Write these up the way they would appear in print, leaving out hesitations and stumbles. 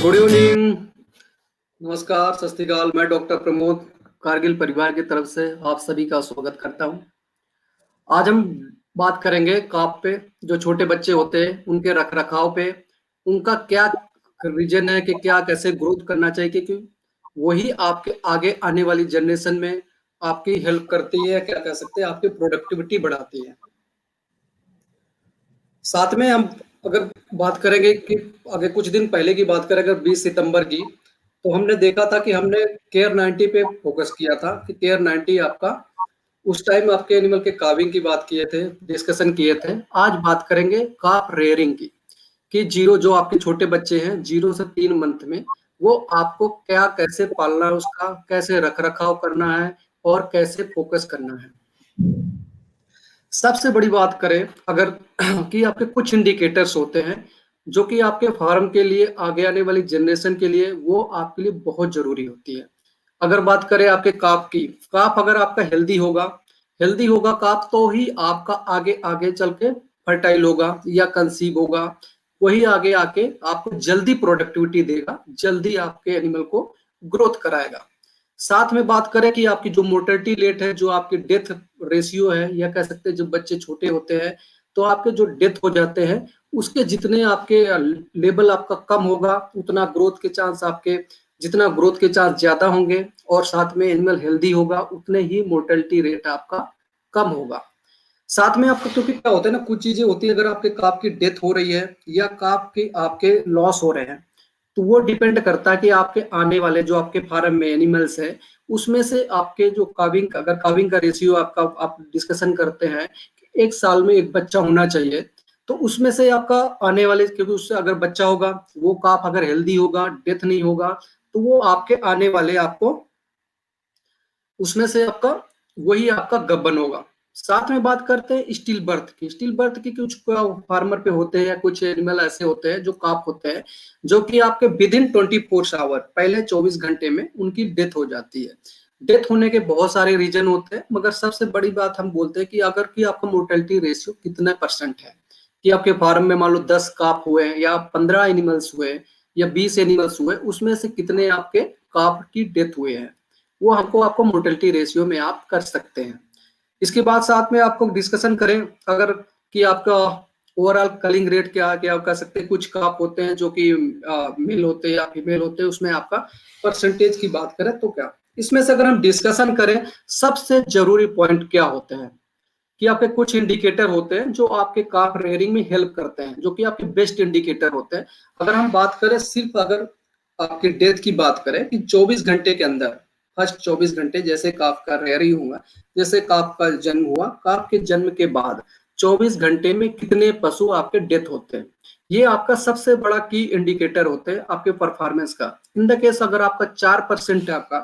Good evening, नमस्कार, सत श्री अकाल। मैं डॉक्टर प्रमोद कारगिल परिवार की तरफ से आप सभी का स्वागत करता हूं। आज हम बात करेंगे काप पे। जो छोटे बच्चे होते हैं उनके रख रखाव पे, उनका क्या रीजन है कि क्या कैसे ग्रोथ करना चाहिए, क्योंकि वही आपके आगे आने वाली जनरेशन में आपकी हेल्प करती है, क्या कह सकते हैं, आपकी प्रोडक्टिविटी बढ़ाती है। साथ में हम अगर बात करेंगे कि अगर कुछ दिन पहले की बात करें, अगर 20 सितंबर की, तो हमने देखा था कि हमने केयर 90 पे फोकस किया था कि केयर 90 आपका उस टाइम आपके एनिमल के काविंग की बात किए थे, डिस्कशन किए थे। आज बात करेंगे काप रेयरिंग की, कि जीरो जो आपके छोटे बच्चे हैं 0 से 3 मंथ में, वो आपको क्या कैसे पालना है, उसका कैसे रख रखाव करना है और कैसे फोकस करना है। सबसे बड़ी बात करें अगर कि आपके कुछ इंडिकेटर्स होते हैं जो कि आपके फार्म के लिए, आगे आने वाली जनरेशन के लिए, वो आपके लिए बहुत जरूरी होती है। अगर बात करें आपके काप की, काप अगर आपका हेल्दी होगा काप, तो ही आपका आगे आगे चल के फर्टाइल होगा या कंसीव होगा। वही आगे आके आपको जल्दी प्रोडक्टिविटी देगा, जल्दी आपके एनिमल को ग्रोथ कराएगा। साथ में बात करें कि आपकी जो मोर्टेलिटी रेट है, जो आपकी डेथ रेशियो है, या कह सकते हैं जब बच्चे छोटे होते हैं तो आपके जो डेथ हो जाते हैं, उसके जितने आपके लेवल आपका कम होगा, उतना ग्रोथ के चांस आपके, जितना ग्रोथ के चांस ज्यादा होंगे और साथ में एनिमल हेल्दी होगा, उतने ही मोर्टेलिटी रेट आपका कम होगा। साथ में आपको, क्योंकि क्या होता है ना, कुछ चीजें होती है, अगर आपके काप की डेथ हो रही है या काप के आपके लॉस हो रहे हैं, तो वो डिपेंड करता है कि आपके आने वाले जो आपके फार्म में एनिमल्स है, उसमें से आपके जो काविंग, अगर काविंग का रेशियो आपका आप डिस्कशन करते हैं कि एक साल में एक बच्चा होना चाहिए, तो उसमें से आपका आने वाले, क्योंकि उससे अगर बच्चा होगा, वो काप अगर हेल्दी होगा, डेथ नहीं होगा, तो वो आपके आने वाले आपको उसमें से आपका वही आपका गब्बन होगा। साथ में बात करते हैं स्टिल बर्थ की। स्टिल बर्थ की कुछ फार्मर पे होते हैं या कुछ एनिमल ऐसे होते हैं जो काप होते हैं, जो कि आपके विद इन 24 आवर, पहले 24 घंटे में उनकी डेथ हो जाती है। डेथ होने के बहुत सारे रीजन होते हैं, मगर सबसे बड़ी बात हम बोलते हैं कि अगर कि आपका मोर्टेलिटी रेशियो कितना परसेंट है, कि आपके फार्म में मान लो 10 काप हुए या 15 एनिमल्स हुए या 20 एनिमल्स हुए, उसमें से कितने आपके काप की डेथ हुए हैं, वो हमको आपको मोर्टेलिटी रेशियो में आप कर सकते हैं। इसके बाद साथ में आपको डिस्कशन करें अगर कि आपका ओवरऑल कलिंग रेट क्या है, क्या आप कह सकते हैं, कुछ काप होते हैं जो कि मेल होते हैं या फीमेल होते हैं, उसमें आपका परसेंटेज की बात करें तो क्या, इसमें से अगर हम डिस्कशन करें, सबसे जरूरी पॉइंट क्या होते हैं कि आपके कुछ इंडिकेटर होते हैं जो आपके काप रेयरिंग में हेल्प करते हैं, जो कि आपके बेस्ट इंडिकेटर होते हैं। अगर हम बात करें सिर्फ अगर आपके डेथ की बात करें कि 24 घंटे के अंदर, फर्स्ट 24 घंटे जैसे काप का रेयरिंग हुआ, जैसे काप का जन्म हुआ, काप के जन्म के बाद 24 घंटे में कितने पशु आपके डेथ होते हैं, ये आपका सबसे बड़ा की इंडिकेटर होते हैं आपके परफॉर्मेंस का। इन द केस अगर आपका 4% है आपका,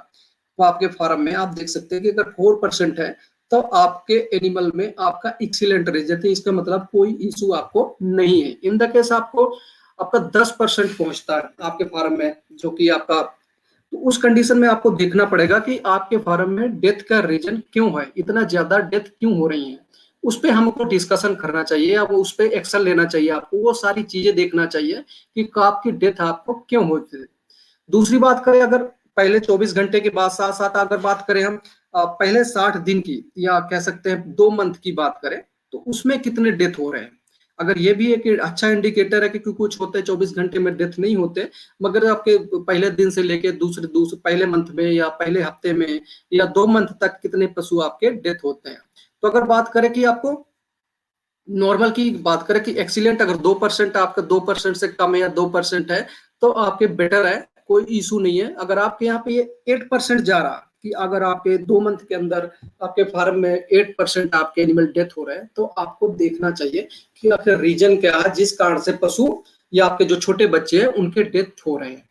तो आपके फार्म में आप देख सकते हैं कि अगर 4% है, तो आपके एनिमल में आपका एक्सीलेंट रिजल्ट है। इसका मतलब कोई इशू आपको नहीं है। इन द केस आपको आपका 10% पहुंचता है आपके फार्म में, जो कि आपका, तो उस कंडीशन में आपको देखना पड़ेगा कि आपके फार्म में डेथ का रीजन क्यों है, इतना ज्यादा डेथ क्यों हो रही है, उस पर हमको डिस्कशन करना चाहिए, अब उस पर एक्शन लेना चाहिए, आपको वो सारी चीजें देखना चाहिए कि आपकी डेथ आपको क्यों होती है। दूसरी बात करें अगर पहले 24 घंटे के बाद, साथ साथ अगर बात करें हम पहले 60 दिन की, या कह सकते हैं 2 मंथ की बात करें, तो उसमें कितने डेथ हो रहे हैं, अगर ये भी एक अच्छा इंडिकेटर है कि कुछ होते हैं 24 घंटे में डेथ नहीं होते, मगर आपके पहले दिन से लेके दूसरे दूसरे पहले मंथ में या पहले हफ्ते में या 2 मंथ तक कितने पशु आपके डेथ होते हैं। तो अगर बात करें कि आपको नॉर्मल की बात करें कि एक्सीलेंट अगर 2% आपका 2% से कम है या 2% है, तो आपके बेटर है, कोई इशू नहीं है। अगर आपके यहाँ पे ये 8% जा रहा, कि अगर आपके 2 मंथ के अंदर आपके फार्म में 8% आपके एनिमल डेथ हो रहे हैं, तो आपको देखना चाहिए कि आपका रीजन क्या है जिस कारण से पशु या आपके जो छोटे बच्चे हैं उनके डेथ हो रहे हैं।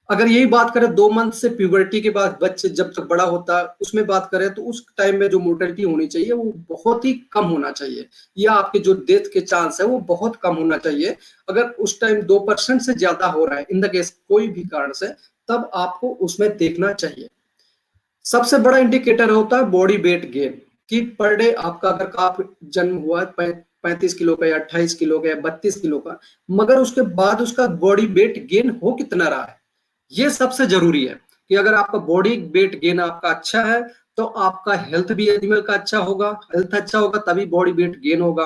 अगर यही बात करें 2 मंथ से प्यूबर्टी के बाद बच्चे जब तक बड़ा होता है, उसमें बात करें, तो उस टाइम में जो मोर्टेलिटी होनी चाहिए वो बहुत ही कम होना चाहिए, या आपके जो डेथ के चांस है वो बहुत कम होना चाहिए। अगर उस टाइम 2% से ज्यादा हो रहा है इन द केस कोई भी कारण से, तब आपको उसमें देखना चाहिए। सबसे बड़ा इंडिकेटर होता है बॉडी वेट गेन, कि पर डे आपका अगर काफ जन्म हुआ है 35 किलो का या 28 किलो का या 32 किलो का, मगर उसके बाद उसका बॉडी वेट गेन हो कितना रहा है, ये सबसे जरूरी है। कि अगर आपका बॉडी वेट गेन आपका अच्छा है तो आपका हेल्थ भी एनिमल का अच्छा होगा, हेल्थ अच्छा होगा तभी बॉडी वेट गेन होगा।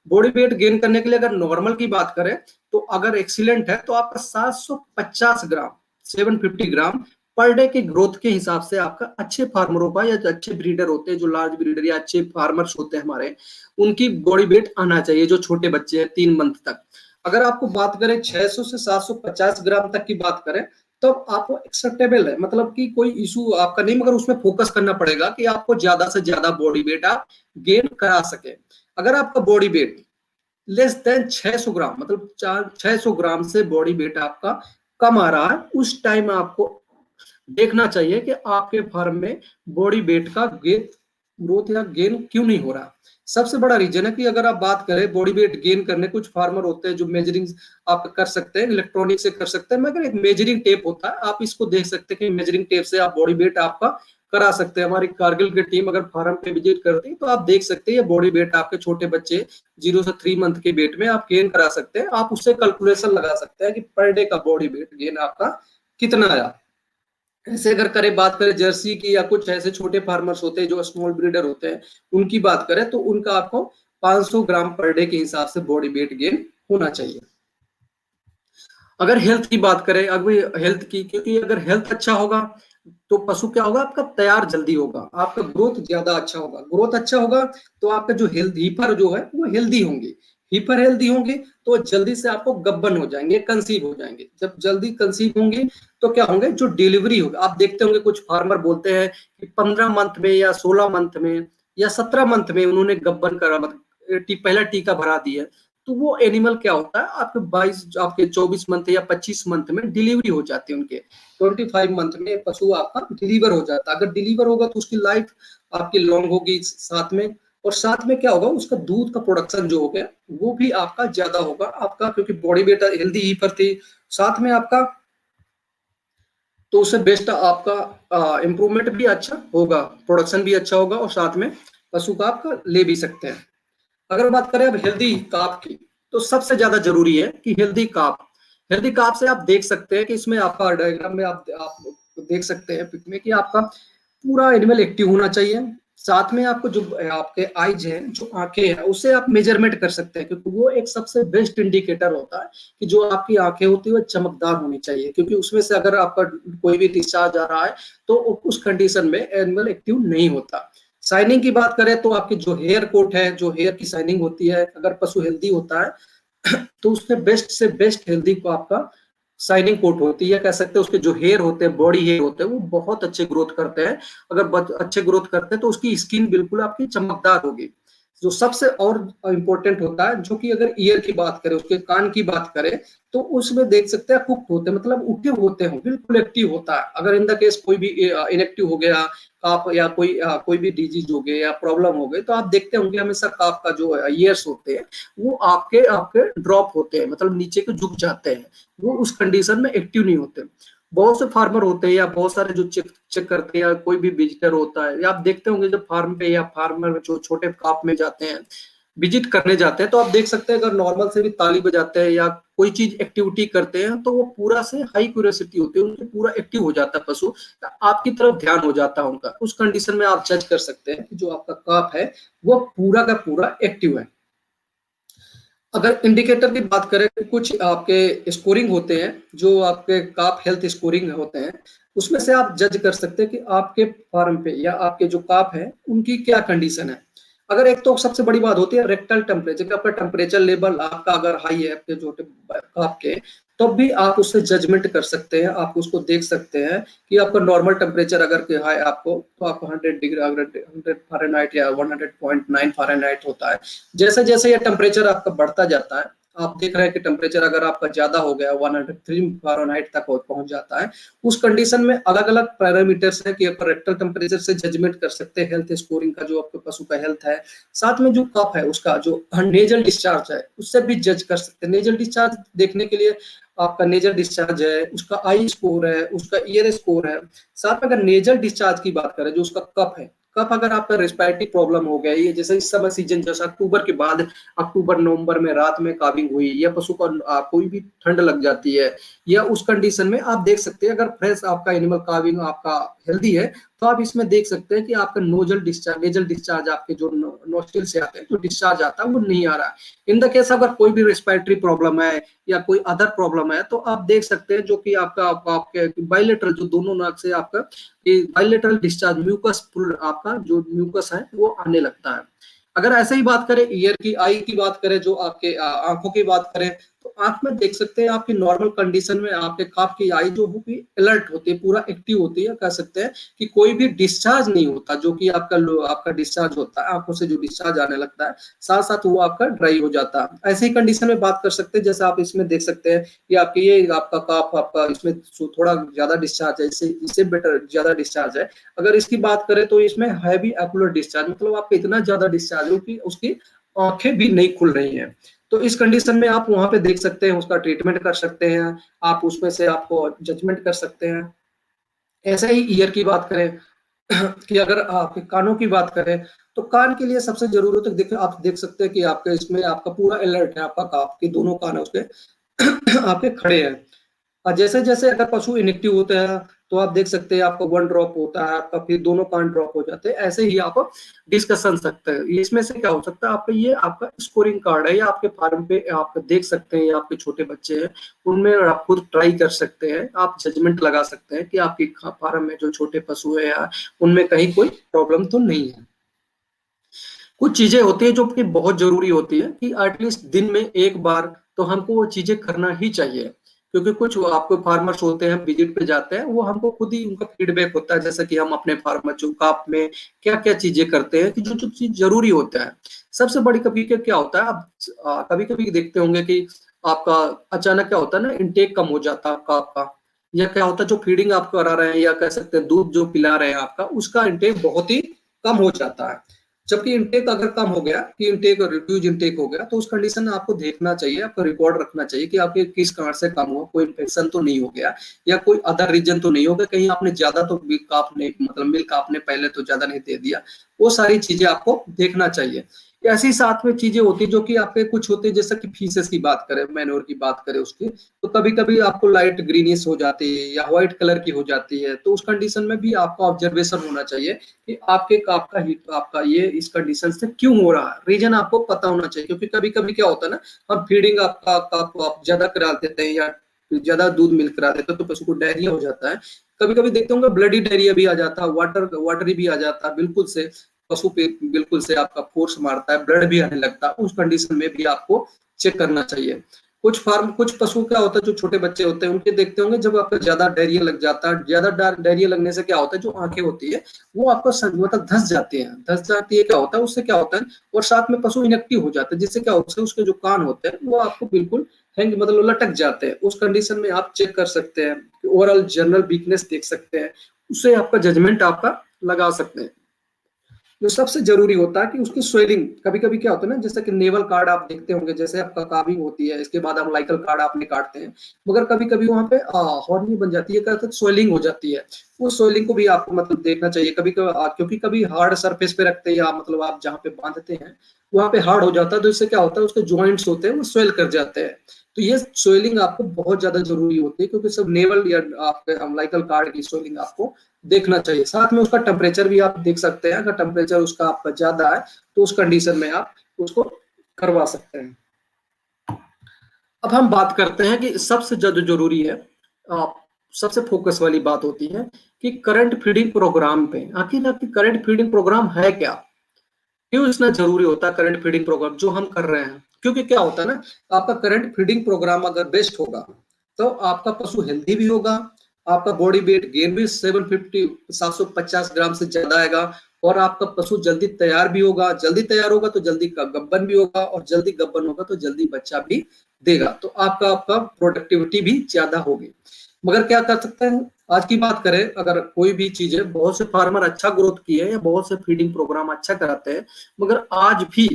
बॉडी वेट गेन करने के लिए अगर नॉर्मल की बात करें तो अगर एक्सीलेंट है तो आपका 750 ग्राम 750 ग्राम पर डे की ग्रोथ के हिसाब से आपका अच्छे फार्मरों का या जो अच्छे ब्रीडर होते हैं, जो लार्ज ब्रीडर या अच्छे फार्मर्स होते हैं हमारे, उनकी बॉडी वेट आना चाहिए जो छोटे बच्चे हैं 3 मंथ तक। अगर आपको बात करें 600 से 750 ग्राम तक की बात करें तो आपको एक्सेप्टेबल है, मतलब कि कोई इशू आपका नहीं, मगर उसमें फोकस करना पड़ेगा कि आपको ज्यादा से ज्यादा बॉडी वेट आप गेन करा सके। अगर आपका बॉडी वेट लेस देन 600 ग्राम मतलब 600 ग्राम से बॉडी वेट आपका कम आ रहा है, उस टाइम आपको देखना चाहिए कि आपके फार्म में बॉडी वेट का ग्रोथ या गेन क्यों नहीं हो रहा। सबसे बड़ा रीजन है कि अगर आप बात करें बॉडी वेट गेन करने, कुछ फार्मर होते हैं जो मेजरिंग आप कर सकते हैं, इलेक्ट्रॉनिक से कर सकते हैं, मगर एक मेजरिंग टेप होता है, आप इसको देख सकते हैं कि मेजरिंग टेप से आप बॉडी वेट आपका करा सकते हैं। हमारी कारगिल की टीम अगर फार्म पे विजिट करती है तो आप देख सकते हैं बॉडी वेट आपके छोटे बच्चे 0 से 3 मंथ के वेट में आप गेन करा सकते हैं। आप उससे कैलकुलेशन लगा सकते हैं कि पर डे का बॉडी वेट गेन आपका कितना आया। ऐसे अगर करें बात करें जर्सी की या कुछ ऐसे छोटे फार्मर्स होते हैं जो स्मॉल ब्रीडर होते हैं, उनकी बात करें तो उनका आपको 500 ग्राम पर डे के हिसाब से बॉडी वेट गेन होना चाहिए। अगर हेल्थ की बात करें, अगर हेल्थ की, क्योंकि अगर हेल्थ अच्छा होगा तो पशु क्या होगा, आपका तैयार जल्दी होगा, आपका ग्रोथ ज्यादा अच्छा होगा। ग्रोथ अच्छा होगा तो आपका जो हेल्थ हीपर जो है वो हेल्दी होंगे। हीपर हेल्दी होंगे तो जल्दी से आपको गब्बन हो जाएंगे, कंसीव हो जाएंगे। जब जल्दी कंसीव होंगे तो क्या होंगे, जो डिलीवरी होगा, आप देखते होंगे कुछ फार्मर बोलते हैं कि 15 मंथ में या 16 मंथ में या 17 मंथ में उन्होंने गब्बन करा, मतलब पहला टीका भरा दिया। तो वो एनिमल क्या होता है, आपके 24 मंथ या 25 मंथ में डिलीवरी हो जाती है उनके। 25 मंथ में पशु आपका डिलीवर हो जाता है। अगर डिलीवर होगा तो उसकी लाइफ आपकी लॉन्ग होगी साथ में, और साथ में क्या होगा, उसका दूध का प्रोडक्शन जो हो गया वो भी आपका ज्यादा होगा आपका, क्योंकि बॉडी वेट हेल्दी ही पर थी साथ में आपका, तो उससे बेस्ट आपका इम्प्रूवमेंट भी अच्छा होगा, प्रोडक्शन भी अच्छा होगा, और साथ में पशु का आपका ले भी सकते हैं। अगर बात करें अब हेल्दी काप की, तो सबसे ज्यादा जरूरी है कि हेल्दी काप। हेल्दी काप से आप देख सकते हैं कि इसमें आपका डायग्राम में आप देख सकते हैं पिक में कि आपका पूरा एनिमल एक्टिव होना चाहिए। साथ में आपको जो आपके आईज हैं, जो आंखें हैं, उससे आप मेजरमेंट कर सकते हैं, क्योंकि वो एक सबसे बेस्ट इंडिकेटर होता है कि जो आपकी आंखें होती है वो चमकदार होनी चाहिए, क्योंकि उसमें से अगर आपका कोई भी डिस्चार्ज आ रहा है तो उस कंडीशन में एनिमल एक्टिव नहीं होता। शाइनिंग की बात करें तो आपकी जो हेयर कोट है, जो हेयर की शाइनिंग होती है, अगर पशु हेल्दी होता है तो उसमें बेस्ट से बेस्ट हेल्दी को आपका शाइनिंग कोट होती है, कह सकते हैं। उसके जो हेयर होते हैं, बॉडी हेयर होते हैं, वो बहुत अच्छे ग्रोथ करते हैं। अगर अच्छे ग्रोथ करते हैं तो उसकी स्किन बिल्कुल आपकी चमकदार होगी। जो सबसे और इम्पोर्टेंट होता है, जो कि अगर ईयर की बात करें, उसके कान की बात करें, तो उसमें देख सकते हैं कुक्ड होते हैं, मतलब उठे होते हैं, बिल्कुल एक्टिव होता है। अगर इन द केस कोई भी इनएक्टिव हो गया काफ, या कोई भी डिजीज हो गए या प्रॉब्लम हो गई, तो आप देखते होंगे हमेशा काफ का जो ईयर्स होते हैं वो आपके आपके ड्रॉप होते हैं, मतलब नीचे को झुक जाते हैं, वो उस कंडीशन में एक्टिव नहीं होते। बहुत से फार्मर होते हैं या बहुत सारे जो चेक चेक करते हैं, या कोई भी विजिटर होता है, या आप देखते होंगे जब फार्म पे या फार्मर जो छोटे काप में जाते हैं, विजिट करने जाते हैं, तो आप देख सकते हैं अगर नॉर्मल से भी ताली बजाते हैं या कोई चीज एक्टिविटी करते हैं तो वो पूरा से हाई क्यूरियोसिटी होती है, उनसे पूरा एक्टिव हो जाता है पशु, आपकी तरफ ध्यान हो जाता है उनका। उस कंडीशन में आप जज कर सकते हैं कि जो आपका काप है वो पूरा का पूरा एक्टिव है। अगर इंडिकेटर की बात करें तो कुछ आपके स्कोरिंग होते हैं, जो आपके काप हेल्थ स्कोरिंग होते हैं, उसमें से आप जज कर सकते हैं कि आपके फार्म पे या आपके जो काप है उनकी क्या कंडीशन है। अगर एक तो सबसे बड़ी बात होती है रेक्टल टेम्परेचर, आपका टेम्परेचर लेवल आपका अगर हाई है आपके जो काप के, तब भी आप उससे जजमेंट कर सकते हैं, आप उसको देख सकते हैं कि आपका नॉर्मल टेम्परेचर अगर हाई आपको, तो आपको 100 डिग्री, अगर 100 फ़ारेनहाइट या 100.9 फ़ारेनहाइट होता है। जैसे जैसे ये टेम्परेचर आपका बढ़ता जाता है, आप देख रहे हैं कि टेम्परेचर अगर आपका ज्यादा हो गया 103 फ़ारेनहाइट तक पहुंच जाता है, उस कंडीशन में अलग अलग पैरामीटर्स है कि आप रेक्टल टेम्परेचर से जजमेंट कर सकते हैं हेल्थ स्कोरिंग का, जो आपके पशु का हेल्थ है। साथ में जो कफ है उसका जो नेजल डिस्चार्ज है उससे भी जज कर सकते हैं। नेजल डिस्चार्ज देखने के लिए आपका नेजल डिस्चार्ज है, उसका आई स्कोर है, उसका ईयर स्कोर है। साथ में अगर नेजल डिस्चार्ज की बात करें, जो उसका कफ है, कफ अगर आपका रेस्पिरेटरी प्रॉब्लम हो गया, ये जैसे इस समय सीजन जैसा अक्टूबर के बाद, अक्टूबर नवंबर में रात में काविंग हुई, या पशु को कोई भी ठंड लग जाती है, या उस कंडीशन में आप देख सकते हैं अगर फ्रेश आपका एनिमल काविंग आपका हेल्दी है, तो आप इसमें देख सकते हैं कि आपका नेजल डिस्चार्ज आपके जो नोस्ट्रिल से आते हैं, जो डिस्चार्ज आता है वो नहीं आ रहा है। इन द केस अगर कोई भी रेस्पिरेटरी प्रॉब्लम है या कोई अदर प्रॉब्लम है, तो आप देख सकते हैं जो कि आपके बाइलेटरल, जो दोनों नाक से आपका बाइलेटरल डिस्चार्ज, म्यूकस आपका जो म्यूकस है वो आने लगता है। अगर ऐसे ही बात करें ईयर की, आई की बात करें, जो आपके आंखों की बात करें, तो आंख में देख सकते हैं आपकी नॉर्मल कंडीशन में आपके काफ की आई जो होगी अलर्ट होती है, पूरा एक्टिव होती है, कह सकते हैं कि कोई भी डिस्चार्ज नहीं होता, जो कि आपका डिस्चार्ज होता है आंखों से, जो डिस्चार्ज आने लगता है साथ साथ वो आपका ड्राई हो जाता है। ऐसे ही कंडीशन में बात कर सकते हैं, जैसे आप इसमें देख सकते हैं कि आपकी ये आपका काफ आपका इसमें थोड़ा ज्यादा डिस्चार्ज है, इससे बेटर ज्यादा डिस्चार्ज है। अगर इसकी बात करें तो इसमें हैवी एक्युलर डिस्चार्ज, मतलब आपका इतना ज्यादा डिस्चार्ज हो कि उसकी आंखें भी नहीं खुल रही हैं। तो इस कंडीशन में आप वहां पे देख सकते हैं, उसका ट्रीटमेंट कर सकते हैं, आप उसमें से आपको जजमेंट कर सकते हैं। ऐसे ही ईयर की बात करें कि अगर आपके कानों की बात करें, तो कान के लिए सबसे जरूरी होता है, देखिए आप देख सकते हैं कि आपके इसमें आपका पूरा अलर्ट है, आपका आपके दोनों कान है उसके आपके खड़े हैं। और जैसे जैसे अगर पशु इनएक्टिव होते हैं, तो आप देख सकते हैं आपका 1 ड्रॉप होता है आपका, फिर दोनों कान ड्रॉप हो जाते हैं। ऐसे ही आप डिस्कशन सकते हैं, इसमें से क्या हो सकता है आपका, ये आपका स्कोरिंग कार्ड है, या आपके फार्म पे आप देख सकते हैं, या आपके छोटे बच्चे हैं उनमें आप खुद ट्राई कर सकते हैं, आप जजमेंट लगा सकते हैं कि आपकी फार्म में जो छोटे पशु है या उनमें कहीं कोई प्रॉब्लम तो नहीं है। कुछ चीजें होती है जो कि बहुत जरूरी होती है कि एटलीस्ट दिन में एक बार तो हमको वो चीजें करना ही चाहिए, क्योंकि कुछ आपको फार्मर्स होते हैं विजिट पे जाते हैं, वो हमको खुद ही उनका फीडबैक होता है, जैसे कि हम अपने फार्मर चुकाप में क्या क्या चीजें करते हैं कि जो जो चीज जरूरी होता है। सबसे बड़ी कभी क्या होता है, आप कभी कभी देखते होंगे कि आपका अचानक क्या होता है ना, इनटेक कम हो जाता है आपका, या क्या होता है जो फीडिंग आप करा रहे हैं, या कह सकते हैं दूध जो पिला रहे हैं आपका, उसका इनटेक बहुत ही कम हो जाता है। जबकि इनटेक अगर कम हो गया, कि इनटेक रिड्यूज इनटेक हो गया, तो उस कंडीशन में आपको देखना चाहिए, आपको रिकॉर्ड रखना चाहिए कि आपके किस कारण से कम हुआ, कोई इन्फेक्शन तो नहीं हो गया, या कोई अदर रीजन तो नहीं हो गया, कहीं आपने ज्यादा तो मिल्क आपने मतलब मिल्क आपने पहले तो ज्यादा नहीं दे दिया। वो सारी चीजें आपको देखना चाहिए। ऐसी साथ में चीजें होती है जो कि आपके कुछ होते हैं, जैसे कि फीसेस की बात करें, मैन्योर की बात करें उसकी, तो कभी कभी आपको लाइट ग्रीनिश हो जाती है या व्हाइट कलर की हो जाती है, तो उस कंडीशन में भी आपका ऑब्जर्वेशन होना चाहिए कि आपका हीट आपका ये इस कंडीशन से क्यों हो रहा है, रीजन आपको पता होना चाहिए। क्योंकि कभी कभी क्या होता है ना, हम फीडिंग आप ज्यादा करा देते हैं या ज्यादा दूध मिल्क करा देते हैं, तो पशु को डायरिया हो जाता है। कभी कभी देखते होंगे ब्लडी डायरिया भी आ जाता है, वाटरी भी आ जाता है, बिल्कुल से पशु पे बिल्कुल से आपका फोर्स मारता है, ब्लड भी आने लगता है, उस कंडीशन में भी आपको चेक करना चाहिए। कुछ पशु क्या होता है, जो छोटे बच्चे होते हैं उनके देखते होंगे, जब आपका ज्यादा डायरिया लग जाता है, ज्यादा डायरिया लगने से क्या होता है, जो आंखें होती है वो आपको मतलब धस जाती है, क्या होता है उससे क्या होता है, और साथ में पशु इनएक्टिव हो जाता है, जिससे क्या होता है उसके जो कान होते हैं वो आपको बिल्कुल हैंग मतलब लटक जाते हैं। उस कंडीशन में आप चेक कर सकते हैं, ओवरऑल जनरल वीकनेस देख सकते हैं, उससे आपका जजमेंट आपका लगा सकते हैं। जो सबसे जरूरी होता है कि उसकी स्वेलिंग, कभी कभी क्या होता है ना, जैसे कि नेवल कार्ड आप देखते होंगे, जैसे आपका काविंग होती है, इसके बाद हम लाइकल कार्ड आपने काटते हैं, मगर कभी कभी वहां पे हॉर्नी बन जाती है, कहते हैं स्वेलिंग हो जाती है। वो स्वेलिंग को भी आपको मतलब देखना चाहिए कभी कभी, क्योंकि कभी हार्ड सरफेस पे रखते हैं, या मतलब आप जहाँ पे बांधते हैं वहां पे हार्ड हो जाता है, तो इससे क्या होता है उसके ज्वाइंट्स होते हैं वो स्वेल कर जाते हैं। तो ये स्वेलिंग आपको बहुत ज्यादा जरूरी होती है, क्योंकि सब नेवल या आपके अम्लाइकल कार्ड की स्वेलिंग आपको देखना चाहिए। साथ में उसका टेम्परेचर भी आप देख सकते हैं, अगर टेम्परेचर उसका आपका ज्यादा है तो उस कंडीशन में आप उसको करवा सकते हैं। अब हम बात करते हैं कि सबसे ज्यादा जरूरी है, सबसे फोकस वाली बात होती है कि करंट फीडिंग प्रोग्राम पे, आखिर आपकी करंट फीडिंग प्रोग्राम है क्या, क्यों इतना जरूरी होता है करंट फीडिंग प्रोग्राम जो हम कर रहे हैं। क्योंकि क्या होता है ना, आपका करंट फीडिंग प्रोग्राम अगर बेस्ट होगा, तो आपका पशु हेल्दी भी होगा, आपका बॉडी वेट गेन भी 750 ग्राम से ज्यादा आएगा, और आपका पशु जल्दी तैयार भी होगा, जल्दी तैयार होगा तो जल्दी गब्बन भी होगा, और जल्दी गब्बन होगा तो जल्दी बच्चा भी देगा, तो आपका आपका प्रोडक्टिविटी भी ज्यादा होगी। मगर क्या कर सकते हैं, आज की बात करें, अगर कोई भी चीज है, बहुत से फार्मर अच्छा ग्रोथ किए हैं या बहुत से फीडिंग प्रोग्राम अच्छा कराते हैं, मगर आज भी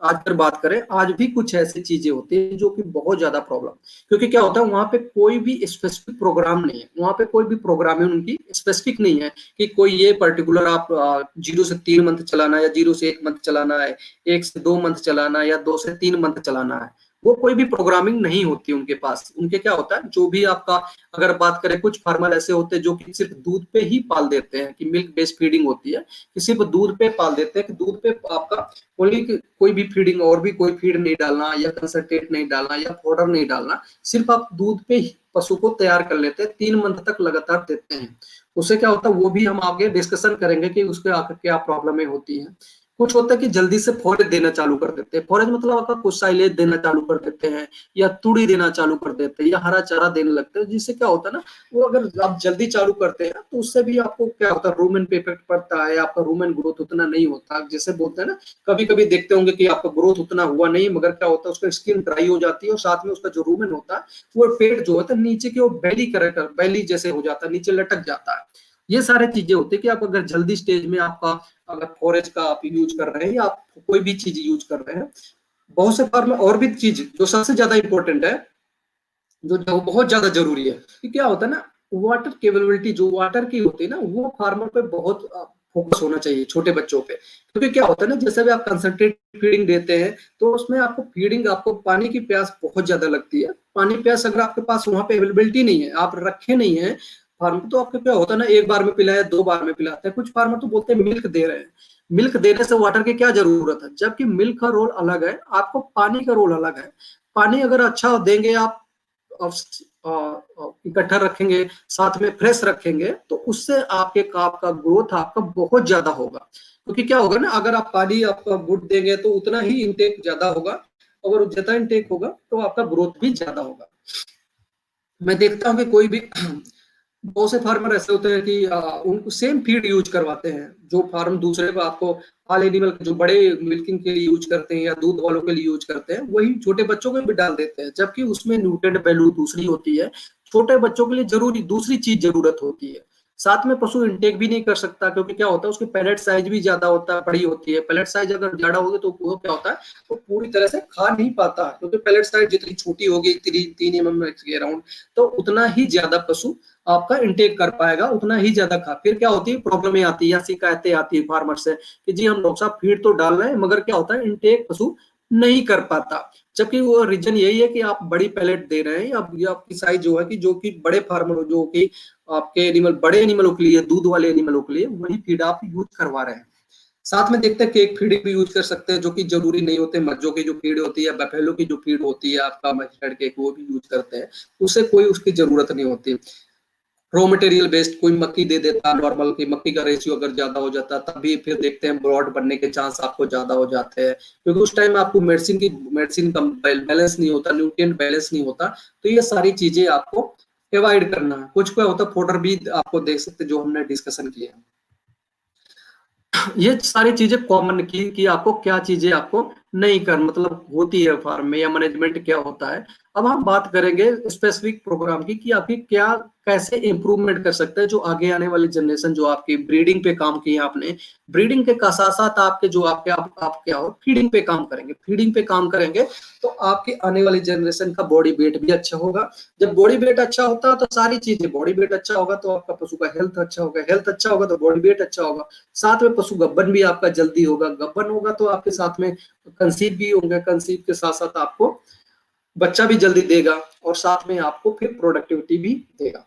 आज अगर बात करें, आज भी कुछ ऐसी चीजें होती है जो कि बहुत ज्यादा प्रॉब्लम, क्योंकि क्या होता है वहां पे कोई भी स्पेसिफिक प्रोग्राम नहीं है, वहां पे कोई भी प्रोग्रामिंग उनकी स्पेसिफिक नहीं है कि कोई ये पर्टिकुलर आप 0 से 3 मंथ चलाना है या 0 से 1 मंथ चलाना है, 1 से 2 मंथ चलाना है या 2 से 3 मंथ चलाना है। वो कोई भी प्रोग्रामिंग नहीं होती उनके पास। उनके क्या होता है, जो भी आपका, अगर बात करें कुछ फार्मर ऐसे होते हैं जो कि सिर्फ दूध पे ही पाल देते हैं, कि मिल्क बेस्ड फीडिंग होती है, कि सिर्फ दूध पे पाल देते हैं, कि दूध पे आपका ओनली कोई भी फीडिंग, और भी कोई फीड नहीं डालना या कंसंट्रेट नहीं डालना या पाउडर नहीं डालना, सिर्फ आप दूध पे ही पशु को तैयार कर लेते हैं, 3 मंथ तक लगातार देते हैं। उससे क्या होता है वो भी हम आगे डिस्कशन करेंगे कि उसके आकर क्या प्रॉब्लमें होती हैं। कुछ होता है कि जल्दी से फॉरेज देना चालू कर देते हैं, फॉरेज मतलब आपका कुछ साइलेज देना चालू कर देते हैं, या तुड़ी देना चालू कर देते हैं, या हरा चारा देने लगते हैं, जिससे क्या होता है ना, वो अगर आप जल्दी चालू करते हैं तो उससे भी आपको क्या होता है, रूमेन पे इफेक्ट पड़ता है, आपका रूमेन ग्रोथ उतना नहीं होता। जैसे बोलते हैं ना, कभी कभी देखते होंगे कि आपका ग्रोथ उतना हुआ नहीं, मगर क्या होता है उसका स्किन ड्राई हो जाती है, और साथ में उसका जो रूमेन होता है वो पेट जो होता है नीचे की वो बैली जैसे हो जाता है, नीचे लटक जाता है। ये सारे चीजें होती है कि आप अगर जल्दी स्टेज में आपका, अगर फॉरेज का आप यूज कर रहे हैं या आप कोई भी चीज यूज कर रहे हैं, बहुत से फार्म में और भी चीज जो सबसे ज्यादा इंपॉर्टेंट है, जो बहुत ज्यादा जरूरी है, कि क्या होता है ना, वाटर केपेबिलिटी जो वाटर की होती है ना, वो फार्मर पे बहुत फोकस होना चाहिए, छोटे बच्चों पे। क्योंकि क्या होता है ना, जैसे भी आप कंसंट्रेट फीडिंग देते हैं तो उसमें आपको फीडिंग, आपको पानी की प्यास बहुत ज्यादा लगती है। पानी प्यास अगर आपके पास वहां पे अवेलेबिलिटी नहीं है, आप रखे नहीं है फार्म, तो आपको क्या होता है ना, एक बार में पिलाया, 2 बार में पिलाते हैं। कुछ फार्मर तो बोलते हैं मिल्क दे रहे हैं, मिल्क देने से वाटर की क्या जरूरत है, जबकि मिल्क का रोल अलग है, आपको पानी का रोल अलग है। पानी अगर अच्छा देंगे आप, इकट्ठा रखेंगे, साथ में फ्रेश रखेंगे, तो उससे आपके काप का ग्रोथ आपका बहुत ज्यादा होगा। क्योंकि क्या होगा ना, अगर आप पानी आपका गुड देंगे तो उतना ही इंटेक ज्यादा होगा, अगर ज्यादा इंटेक होगा तो आपका ग्रोथ भी ज्यादा होगा। मैं देखता हूँ कि कोई भी बहुत से फार्मर ऐसे होते हैं कि उनको सेम फीड यूज करवाते हैं, जो फार्म दूसरे को आपको ऑल एनिमल जो बड़े मिल्किंग के लिए यूज करते हैं या दूध वालों के लिए यूज करते हैं, वही छोटे बच्चों को भी डाल देते हैं, जबकि उसमें न्यूट्रिएंट वैल्यू दूसरी होती है। छोटे बच्चों के लिए जरूरी दूसरी चीज जरूरत होती है। साथ में पशु इंटेक भी नहीं कर सकता, क्योंकि क्या होता है उसकी पैलेट साइज भी ज्यादा होता है, बड़ी होती है। पैलेट साइज अगर ज्यादा होगी तो वो क्या होता है, वो पूरी तरह से खा नहीं पाता, क्योंकि पैलेट साइज जितनी छोटी होगी, 3 mm के अराउंड, तो उतना ही ज्यादा पशु आपका इंटेक कर पाएगा, उतना ही ज्यादा खा। फिर क्या होती है, प्रॉब्लम आती है या शिकायतें आती है फार्मर से कि जी हम डॉक्टर साहब फीड तो डाल रहे हैं, मगर क्या होता है इंटेक पशु नहीं कर पाता। जबकि वो रीजन यही है कि आप बड़ी पैलेट दे रहे हैं, या आपकी साइज जो है कि जो कि बड़े फार्मर, जो कि आपके एनिमल, बड़े एनिमलों के लिए, दूध वाले एनिमलों के लिए वही फीड आप यूज करवा रहे हैं। साथ में देखते हैं केक फीडिंग भी यूज कर सकते हैं, जो कि जरूरी नहीं होते। मज्जों की जो फीड होती है, बफेलो की जो फीड होती है, आपका मस्टर्ड केक, वो भी यूज करते हैं, उससे कोई उसकी जरूरत नहीं होती। रॉ मटेरियल बेस्ड कोई मक्की दे देता है नॉर्मल, की मक्की का रेशियो अगर ज्यादा हो जाता है तब भी फिर देखते हैं ब्रॉड बनने के चांस आपको ज्यादा हो जाते हैं, क्योंकि उस टाइम आपको मेडिसिन का बैलेंस नहीं होता, न्यूट्रिएंट बैलेंस नहीं होता। तो ये सारी चीजें आपको अवॉइड करना है। कुछ क्या होता है, फोडर भी आपको देख सकते हैं, जो हमने डिस्कशन किया है। ये सारी चीजें कॉमन की कि आपको क्या चीजें आपको नहीं कर, मतलब होती है फार्म में, या मैनेजमेंट क्या होता है। अब हम बात करेंगे स्पेसिफिक प्रोग्राम की, कि आपकी क्या, कैसे इंप्रूवमेंट कर सकते हैं जो आगे आने वाली जनरेशन, जो आपकी ब्रीडिंग पे काम किया आपने, ब्रीडिंग के साथ साथ आपके जो आप क्या हो, फीडिंग पे काम करेंगे, फीडिंग पे काम करेंगे, तो आपकी आने वाली जनरेशन का बॉडी वेट भी अच्छा होगा। जब बॉडी वेट अच्छा होता है तो सारी चीजें, बॉडी वेट अच्छा होगा तो आपका पशु का हेल्थ अच्छा होगा, हेल्थ अच्छा होगा तो बॉडी वेट अच्छा होगा। साथ में पशु गब्बन भी आपका जल्दी होगा, गब्बन होगा तो आपके साथ में कंसीव भी होंगे, कंसीव के साथ साथ आपको बच्चा भी जल्दी देगा, और साथ में आपको फिर प्रोडक्टिविटी भी देगा।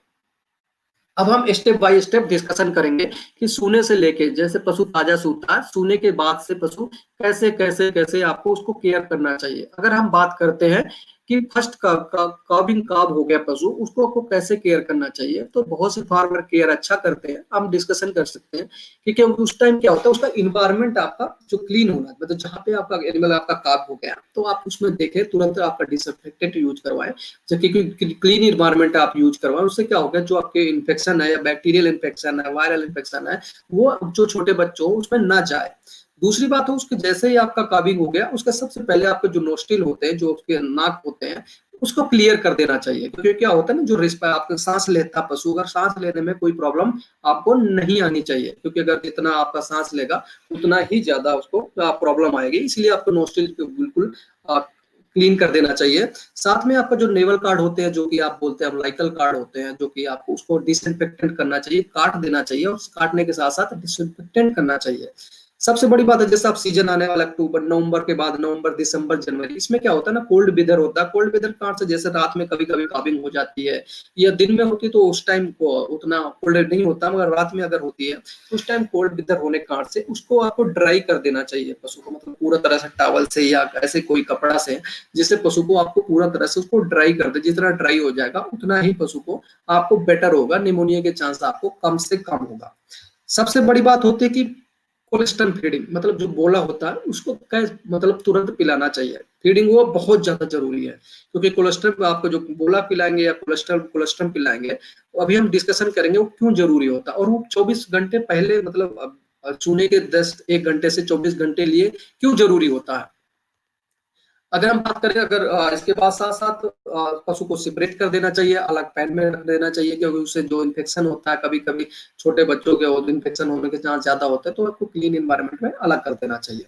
अब हम स्टेप बाय स्टेप डिस्कशन करेंगे कि सूने से लेके, जैसे पशु ताजा सूता है, सूने के बाद से पशु कैसे कैसे कैसे आपको उसको केयर करना चाहिए। अगर हम बात करते हैं कि फर्स्ट काबिंग काब हो गया पशु, उसको आपको कैसे केयर करना चाहिए, तो बहुत से फार्मर केयर अच्छा करते हैं, हम डिस्कशन कर सकते हैं कि क्योंकि उस टाइम क्या होता है, उसका इन्वायरमेंट आपका जो क्लीन होना है, मतलब जहाँ पे आपका एनिमल आपका काब हो गया, तो आप उसमें देखें तुरंत आपका डिसइंफेक्टेंट यूज करवाएं, जबकि क्लीन इन्वायरमेंट आप यूज करवाएं। उससे क्या होगा, जो आपके इन्फेक्शन है, या बैक्टीरियल इन्फेक्शन है, वायरल इन्फेक्शन है, वो जो छोटे बच्चों उसमें ना जाए। दूसरी बात है, उसके जैसे ही आपका काबिंग हो गया, उसका सबसे पहले आपके जो नोस्ट्रिल होते हैं, जो उसके नाक होते हैं, उसको क्लियर कर देना चाहिए। क्योंकि क्या होता है ना, जो आपका सांस लेता पशु, अगर सांस लेने में कोई प्रॉब्लम आपको नहीं आनी चाहिए, क्योंकि अगर जितना आपका सांस लेगा उतना ही ज्यादा उसको प्रॉब्लम आएगी। इसलिए आपको नोस्ट्रिल बिल्कुल क्लीन कर देना चाहिए। साथ में आपका जो नेवल कार्ड होते हैं, जो कि आप बोलते हैं अम्लाइकल कार्ड होते हैं, जो कि आपको उसको डिसइंफेक्टेंट करना चाहिए, काट देना चाहिए, और काटने के साथ साथ डिसइंफेक्टेंट करना चाहिए। सबसे बड़ी बात है, जैसे आप सीजन आने वाला अक्टूबर नवंबर के बाद, नवंबर दिसंबर जनवरी, इसमें क्या होता है ना, कोल्ड वेदर होता है। कोल्ड वेदर कारण से जैसे रात में कभी कभी काबिंग हो जाती है, या दिन में होती तो उस टाइम उतना कोल्ड नहीं होता, मगर रात में अगर होती है उस टाइम कोल्ड वेदर होने के कारण से उसको आपको ड्राई कर देना चाहिए पशु को, मतलब पूरा तरह से टॉवल से या ऐसे कोई कपड़ा से, जिससे पशु को आपको पूरा तरह से उसको ड्राई कर दे। जितना ड्राई हो जाएगा उतना ही पशु को आपको बेटर होगा, निमोनिया के चांस आपको कम से कम होगा। सबसे बड़ी बात होती है कि कोलेस्ट्रॉल फीडिंग, मतलब जो बोला होता है उसको मतलब तुरंत पिलाना चाहिए। फीडिंग वो बहुत ज्यादा जरूरी है, क्योंकि कोलेस्ट्रॉल आपको जो बोला पिलाएंगे या कोलेस्ट्रॉल पिलाएंगे, तो अभी हम डिस्कशन करेंगे वो क्यों जरूरी होता है। और वो 24 घंटे पहले, मतलब चूने के 1 घंटे से 24 घंटे लिए क्यों जरूरी होता है। अगर हम बात करें, अगर इसके बाद साथ साथ पशु को सेपरेट कर देना चाहिए, अलग पैन में रख देना चाहिए, क्योंकि उससे जो इन्फेक्शन होता है, कभी कभी छोटे बच्चों के इन्फेक्शन होने के चांस ज्यादा होते हैं, तो आपको क्लीन इन्वायरमेंट में अलग कर देना चाहिए।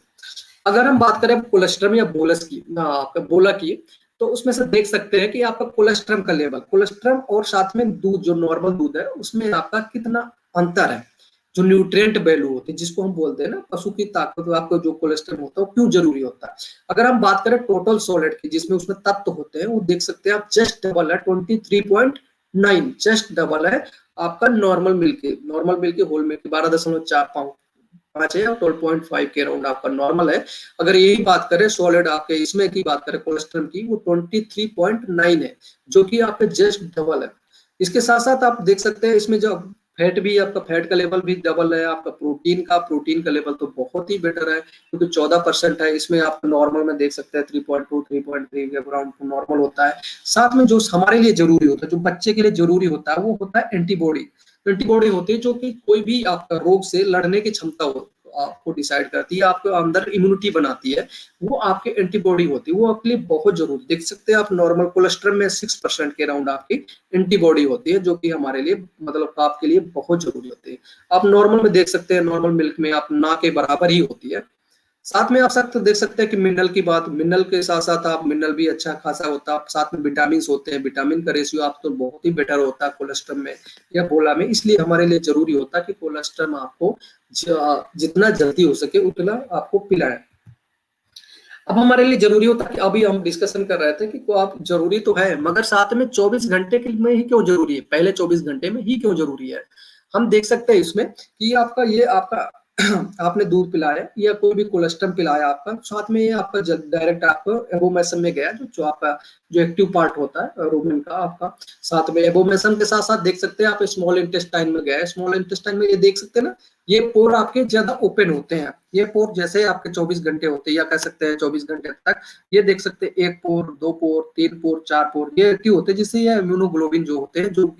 अगर हम बात करें कोलेस्ट्रम या बोलस की, आपका बोला की, तो उसमें से देख सकते हैं कि आपका कोलेस्ट्रम का लेवल, कोलेस्ट्रम और साथ में दूध, जो नॉर्मल दूध है, उसमें आपका कितना अंतर है। जो न्यूट्रिएंट वैल्यू होती है, जिसको हम बोलते हैं ना पशु की ताकत, आपको जो कोलेस्ट्रॉल होता है वो क्यों जरूरी होता है। अगर हम बात करें टोटल सॉलिड की, जिसमें उसमें तत्व होते हैं, वो देख सकते हैं आप, जस्ट डबल है 23.9, जस्ट डबल है आपका नॉर्मल मिल्क, होल मिल्क 12.4 पांच है, 12.5 के अराउंड आपका नॉर्मल है। अगर यही बात करें सॉलिड आपके इसमें की बात करें कोलेस्ट्रॉल की, वो 23.9 है, जो कि आपके जस्ट डबल है। इसके साथ साथ आप देख सकते हैं इसमें जो फैट भी, आपका फैट का लेवल भी डबल है। आपका प्रोटीन का लेवल तो बहुत ही बेटर है, क्योंकि 14% है इसमें। आप नॉर्मल में देख सकते हैं 3.2 3.3 के अराउंड नॉर्मल होता है। साथ में जो हमारे लिए जरूरी होता है, जो बच्चे के लिए जरूरी होता है, वो होता है एंटीबॉडी। एंटीबॉडी होती है जो कि कोई भी आपका रोग से लड़ने की क्षमता हो आपको डिसाइड करती है, आपको अंदर इम्यूनिटी बनाती है, वो आपके एंटीबॉडी होती है। वो आपके लिए बहुत जरूरी, देख सकते हैं आप, नॉर्मल कोलेस्ट्रॉल में 6% के अराउंड आपकी एंटीबॉडी होती है, जो कि हमारे लिए, मतलब आपके लिए बहुत जरूरी होती है। आप नॉर्मल में देख सकते हैं, नॉर्मल मिल्क में आप ना के बराबर ही होती है। साथ में आप देख सकते हैं कि मिनरल की बात, मिनरल के साथ साथ आप, मिनरल भी अच्छा खासा होता है, साथ में विटामिन होते हैं। विटामिन का रेशियो आप तो बहुत ही बेटर होता है कोलेस्ट्रॉल में या बोला में, इसलिए हमारे लिए जरूरी होता है कि कोलेस्ट्रॉल आपको जितना जल्दी हो सके उतना आपको पिलाएं। अब हमारे लिए जरूरी होता है कि अभी हम डिस्कशन कर रहे थे कि को आप जरूरी तो है, मगर साथ में 24 घंटे के में ही क्यों जरूरी है, पहले 24 घंटे में ही क्यों जरूरी है। हम देख सकते हैं इसमें कि आपका ये आपका आपने दूध पिलाया या कोई भी कोलेस्ट्रॉल पिलाया आपका, साथ में ये आपका डायरेक्ट आपको एबोमेसन में गया, जो आपका जो एक्टिव पार्ट होता है रूमेन का आपका, साथ में एबोमेसन के साथ साथ देख सकते हैं आप स्मॉल इंटेस्टाइन में गया। स्मॉल इंटेस्टाइन में ये देख सकते हैं ना, ये पोर आपके ज्यादा ओपन होते हैं। ये पोर जैसे आपके 24 घंटे होते हैं, या कह सकते हैं 24 घंटे तक, ये देख सकते हैं 1 पोर, 2 पोर, 3 पोर, 4 पोर, ये एक्टिव होते हैं, जिससे ये इम्यूनोग्लोबिन जो होते हैं, जो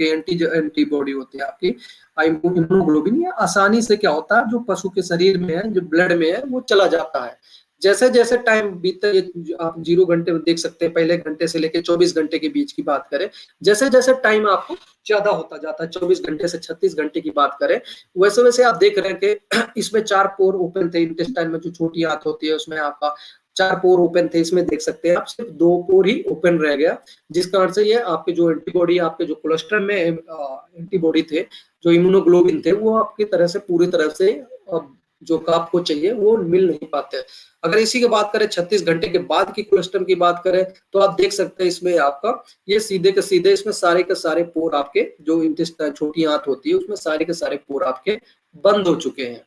एंटीबॉडी होती है आपकी, इम्यूनोग्लोबिन, ये आसानी से क्या होता है, जो पशु के शरीर में है, जो ब्लड में है, वो चला जाता है। जैसे जैसे टाइम बीतता है, आप 0 घंटे में देख सकते हैं, पहले घंटे से लेकर 24 घंटे के बीच की बात करें, जैसे जैसे टाइम आपको ज्यादा होता जाता है, 24 घंटे से 36 घंटे की बात करें, वैसे वैसे आप देख रहे हैं कि इसमें 4 पोर ओपन थे इंटेस्टाइन में, जो छोटी आंत होती है उसमें आपका 4 पोर ओपन थे। इसमें देख सकते हैं आप सिर्फ 2 पोर ही ओपन रह गया, जिस कारण से ये आपके जो एंटीबॉडी, आपके जो कोलेस्ट्रॉल में एंटीबॉडी थे, जो इम्यूनोग्लोबिन थे, वो आपकी तरह से पूरी तरह से जो आपको चाहिए वो मिल नहीं पाते। अगर इसी की बात करें 36 घंटे के बाद की कोलेस्ट्रॉल की बात करें, तो आप देख सकते हैं इसमें आपका ये सीधे के सीधे इसमें सारे के सारे पोर आपके जो इंटेस्टाइन छोटी आंत होती है उसमें सारे के सारे पोर आपके बंद हो चुके हैं,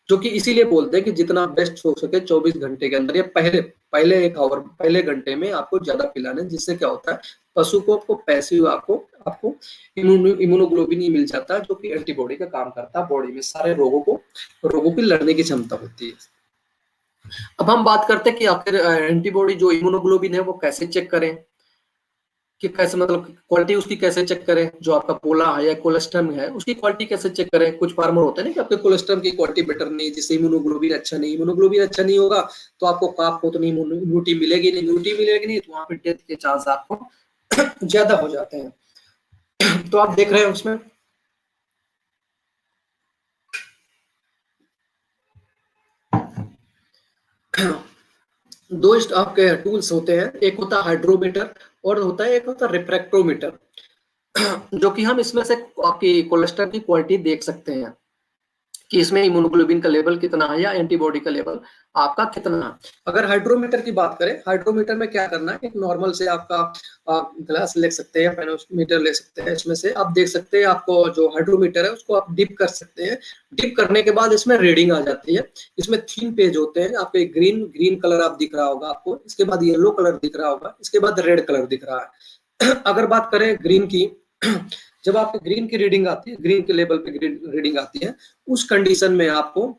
जो कि इसीलिए बोलते हैं कि जितना बेस्ट हो सके 24 घंटे के अंदर या पहले पहले 1 आवर पहले घंटे में आपको ज्यादा पिलाना है, जिससे क्या होता है पशु को आपको पैसिव आपको आपको इम्यूनोग्लोबिन ही मिल जाता है, जो कि एंटीबॉडी का काम करता है बॉडी में, सारे रोगों की लड़ने की क्षमता होती है। अब हम बात करते हैं कि आखिर एंटीबॉडी जो इम्यूनोग्लोबिन है वो कैसे चेक करें, कि कैसे, मतलब क्वालिटी उसकी कैसे चेक करें। जो आपका पोला है या कोलेस्ट्रॉल है उसकी क्वालिटी कैसे चेक करें। कुछ फार्मर होते हैं ना कि आपके कोलेस्ट्रॉल की क्वालिटी बेटर नहीं, जिससे इम्यूनोग्लोबिन अच्छा नहीं होगा, तो आपको काफ को तो नहीं इम्यूनिटी मिलेगी नहीं, तो वहां पे डेथ के चांस आपको ज्यादा हो जाते हैं। तो आप देख रहे हैं उसमें दो आपके टूल्स होते हैं, एक होता है हाइड्रोमीटर और होता है एक होता है रिफ्रैक्टोमीटर, जो कि हम इसमें से आपकी कोलेस्ट्रॉल की क्वालिटी देख सकते हैं कि इसमें इम्यूनोग्लोबिन का लेवल कितना है या एंटीबॉडी का लेवल आपका कितना है। अगर हाइड्रोमीटर की बात करें, हाइड्रोमीटर में क्या करना है, एक नॉर्मल से आपका ग्लास ले सकते हैं, पेनोमीटर ले सकते हैं, इसमें से आप देख सकते हैं, आपको जो हाइड्रोमीटर है उसको आप डिप कर सकते हैं। डिप करने के बाद इसमें रीडिंग आ जाती है। इसमें 3 पेज होते हैं, आपको एक ग्रीन ग्रीन कलर आप दिख रहा होगा आपको, इसके बाद येलो कलर दिख रहा होगा, इसके बाद रेड कलर दिख रहा है। अगर बात करें ग्रीन की, जब आपको ग्रीन की रीडिंग आती है, ग्रीन के लेवल पे रीडिंग आती है, उस कंडीशन में आपको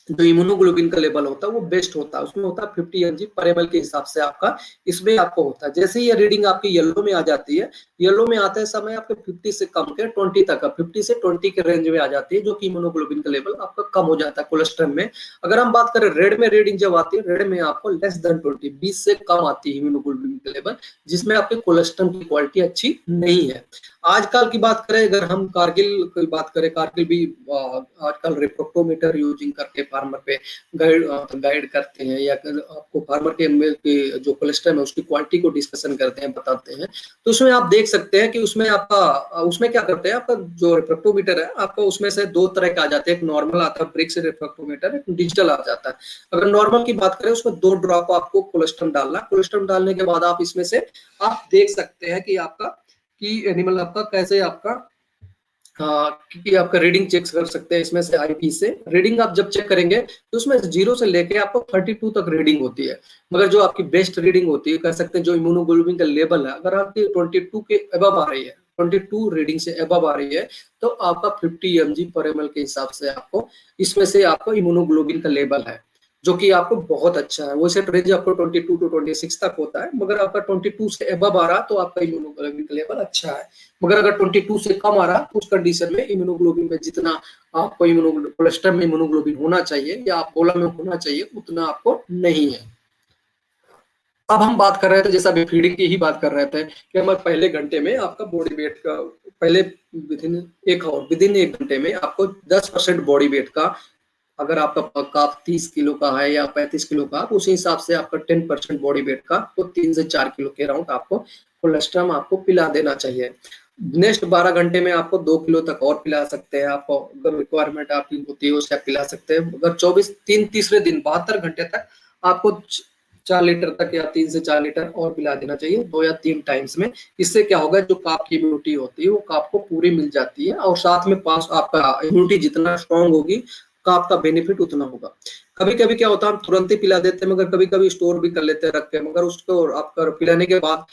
जो इम्यूनोग्लोबिन का लेवल होता है वो बेस्ट होता है, उसमें होता है 50 mg पर ml के हिसाब से आपका इसमें आपको होता है। जैसे ही ये रीडिंग आपकी येलो में आ जाती है, येलो में आते समय आपके 50 से कम के 20 तक, 50 से 20 के रेंज में आ जाती है, जो कि इम्यूनोग्लोबिन का लेवल आपका कम हो जाता है कोलेस्ट्रॉल में। अगर हम बात करें रेड में, रीडिंग जब आती है, रेड में आपको लेस देन 20, 20 से कम आती है इम्यूनोग्लोबिन का लेवल, जिसमें आपके कोलेस्ट्रॉल की क्वालिटी अच्छी नहीं है। आजकल की बात करें, अगर हम कारगिल की बात करें, कारगिल भी आजकल रिफ्रैक्टोमीटर यूजिंग करके फार्मर पे गाइड करते हैं, या आपको फार्मर के मिल्क की जो कोलेस्ट्रॉल है उसकी क्वालिटी को डिस्कशन करते हैं, बताते हैं। तो उसमें आप देख सकते हैं कि उसमें आपका उसमें क्या करते हैं, आपका जो रिफ्रैक्टोमीटर है आपका उसमें से दो तरह का आ जाते हैं, एक नॉर्मल आता है ब्रिक्स रिफ्रैक्टोमीटर, एक डिजिटल आ जाता है। अगर नॉर्मल की बात करें, उसमें 2 ड्रॉप आपको कोलेस्ट्रॉल डालना, कोलेस्ट्रॉल डालने के बाद आप इसमें से आप देख सकते हैं कि आपका कि एनिमल आपका कैसे आपका क्योंकि आपका रीडिंग चेक कर सकते हैं इसमें से आईपी से। रीडिंग आप जब चेक करेंगे तो उसमें 0 से लेके आपको 32 तक रीडिंग होती है, मगर जो आपकी बेस्ट रीडिंग होती है, कह सकते हैं जो इम्यूनोग्लोबिन का लेवल है, अगर आपकी 22 के अबव आ रही है, 22 रीडिंग से अबव आ रही है, तो आपका 50 mg पर ml के हिसाब से आपको इसमें से आपको इम्यूनोग्लोबिन का लेवल है, जो कि आपको बहुत अच्छा है। वैसे रेंज आपको 22 टू 26 तक होता है, मगर आपका 22 से अबव आ रहा तो आपका इम्यूनोग्लोबिन का लेवल अच्छा है। मगर अगर 22 से कम आ रहा तो उस कंडीशन में इम्यूनोग्लोबिन में जितना आपको कोलेस्ट्रॉल में इम्यूनोग्लोबिन होना चाहिए या अपोला में होना चाहिए, उतना आपको नहीं है। अब हम बात कर रहे थे, जैसा अभी फीडिंग की ही बात कर रहे थे, कि हमारे पहले घंटे में आपका बॉडी वेट का, पहले विदिन एक घंटे में आपको 10% बॉडी वेट का, अगर आपका काफ 30 किलो का है या 35 किलो का, तो उसी हिसाब से आपका 10% बॉडी वेट का तो 3 से 4 किलो के राउंड आपको कोलेस्ट्रॉल आपको पिला देना चाहिए। नेक्स्ट 12 घंटे में आपको 2 किलो तक और पिला सकते हैं, आपको अगर रिक्वायरमेंट आपकी होती है उससे आप पिला सकते हैं। अगर 24 तीसरे दिन 72 घंटे तक आपको 4 लीटर तक या 3 से 4 लीटर और पिला देना चाहिए, 2 या 3 टाइम्स में। इससे क्या होगा, जो काप की इम्यूनिटी होती है वो काप को पूरी मिल जाती है, और साथ में पास आपका इम्यूनिटी जितना स्ट्रांग होगी, काप का बेनिफिट उतना होगा। कभी कभी क्या होता है, हम तुरंत ही पिला देते हैं, मगर कभी कभी स्टोर भी कर लेते हैं रख के, मगर उसको आपका पिलाने के बाद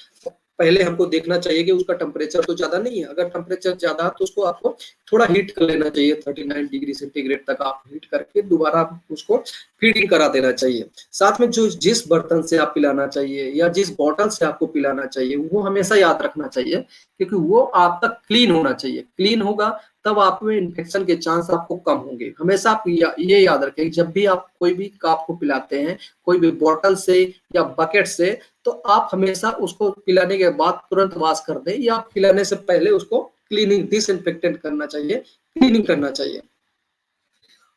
पहले हमको देखना चाहिए कि उसका टेम्परेचर तो ज्यादा नहीं है। अगर टेम्परेचर ज्यादा है तो उसको आपको थोड़ा हीट कर लेना चाहिए, 39 डिग्री सेंटीग्रेड तक आप हीट करके दोबारा उसको फीडिंग करा देना चाहिए। साथ में जो जिस बर्तन से आप पिलाना चाहिए या जिस बॉटल से आपको पिलाना चाहिए, वो हमेशा याद रखना चाहिए, क्योंकि वो आपका क्लीन होना चाहिए। क्लीन होगा तब आप में इन्फेक्शन के चांस आपको कम होंगे। हमेशा आप ये याद रखें, जब भी आप कोई भी काप को पिलाते हैं, कोई भी बॉटल से या बकेट से, तो आप हमेशा उसको पिलाने के बाद तुरंत वॉश कर दें, या पिलाने से पहले उसको क्लीनिंग डिसइंफेक्टेंट करना चाहिए, क्लीनिंग करना चाहिए।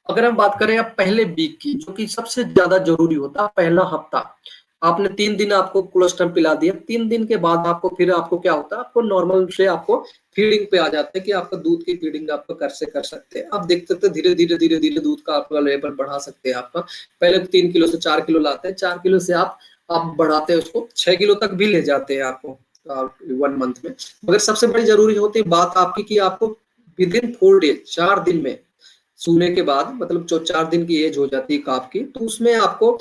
अगर हम बात करें अब पहले वीक की, जो कि सबसे ज्यादा जरूरी होता है, पहला हफ्ता आपने 3 दिन आपको कोलेस्ट्रॉल पिला दिया, 3 दिन के बाद आपको फिर आपको क्या होता है, आपको नॉर्मल से आपको फीडिंग पे आ जाते हैं कि आपका दूध की फीडिंग आपको कर सकते हैं। आप देख सकते हैं धीरे धीरे दूध का आपका लेवल बढ़ा सकते हैं। आपका पहले 3 किलो से 4 किलो लाते हैं, 4 किलो से आप बढ़ाते हैं उसको 6 किलो तक भी ले जाते हैं आपको 1 मंथ में। मगर सबसे बड़ी जरूरी होती है बात आपकी कि आपको विदिन 4 डेज, 4 दिन में सूने के बाद, मतलब जो 4 दिन की एज हो जाती है काफ की, तो उसमें आपको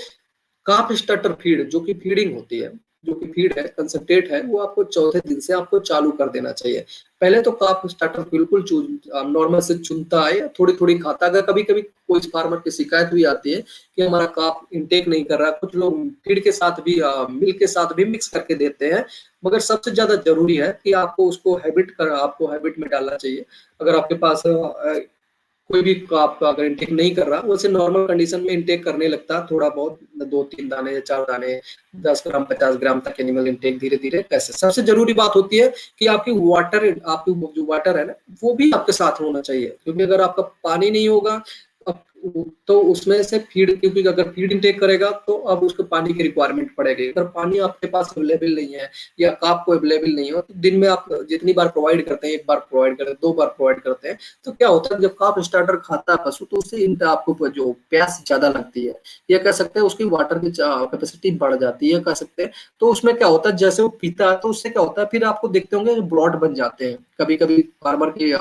काफ स्टार्टर फीड, जो कि फीडिंग होती है, जो कि फीड है, कंसंट्रेट है, वो आपको चौथे दिन से आपको चालू कर देना चाहिए। पहले तो काफ स्टार्टर बिल्कुल नॉर्मल से चुनता है या थोड़ी थोड़ी खाता है। अगर कभी कभी कोई फार्मर की शिकायत भी आती है कि हमारा काफ इंटेक नहीं कर रहा, कुछ लोग फीड के साथ भी मिल्क के साथ भी मिक्स करके देते हैं। मगर सबसे ज्यादा जरूरी है कि आपको उसको आपको हैबिट में डालना चाहिए। अगर आपके पास कोई भी आपका अगर इनटेक नहीं कर रहा, वैसे नॉर्मल कंडीशन में इनटेक करने लगता है थोड़ा बहुत, 2-3 दाने या 4 दाने, 10 ग्राम 50 ग्राम तक एनिमल इनटेक धीरे धीरे कैसे। सबसे जरूरी बात होती है कि आपकी जो वाटर है ना, वो भी आपके साथ होना चाहिए, क्योंकि अगर आपका पानी नहीं होगा तो उसमें से फीड, क्योंकि अगर फीड इनटेक करेगा तो अब उसको पानी की रिक्वायरमेंट पड़ेगी। अगर पानी आपके पास अवेलेबल नहीं है या काप को अवेलेबल नहीं हो, तो दिन में आप जितनी बार प्रोवाइड करते हैं, 1 बार प्रोवाइड करते हैं, 2 बार प्रोवाइड करते हैं, तो क्या होता है, जब काप स्टार्टर खाता है पशु, तो उससे आपको जो प्यास ज्यादा लगती है, या कह सकते हैं उसकी वाटर की कैपेसिटी बढ़ जाती है, कह सकते हैं। तो उसमें क्या होता है, जैसे वो पीता है तो उससे क्या होता है, फिर आपको देखते होंगे ब्लॉट बन जाते हैं। कभी कभी फार्मर की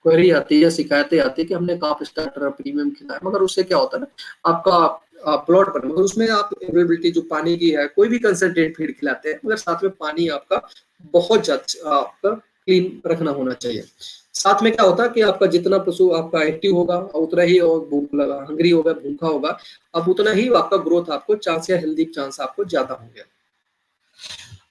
क्वेरी आती है, शिकायतें आती है कि हमने काप स्टार्टर प्रीमियम खिलाया, मगर उससे क्या होता है ना, आपका प्लॉट बने, मगर उसमें आप अवेलेबिलिटी जो पानी की है, कोई भी कंसंट्रेट फीड खिलाते हैं, मगर साथ में पानी आपका बहुत ज्यादा आपका क्लीन रखना होना चाहिए। साथ में क्या होता है कि आपका जितना पशु आपका एक्टिव होगा, उतना ही और भूख लगा, हंग्री होगा, भूखा होगा, अब उतना ही आपका ग्रोथ आपको चांस या हेल्दी चांस आपको ज्यादा होंगे।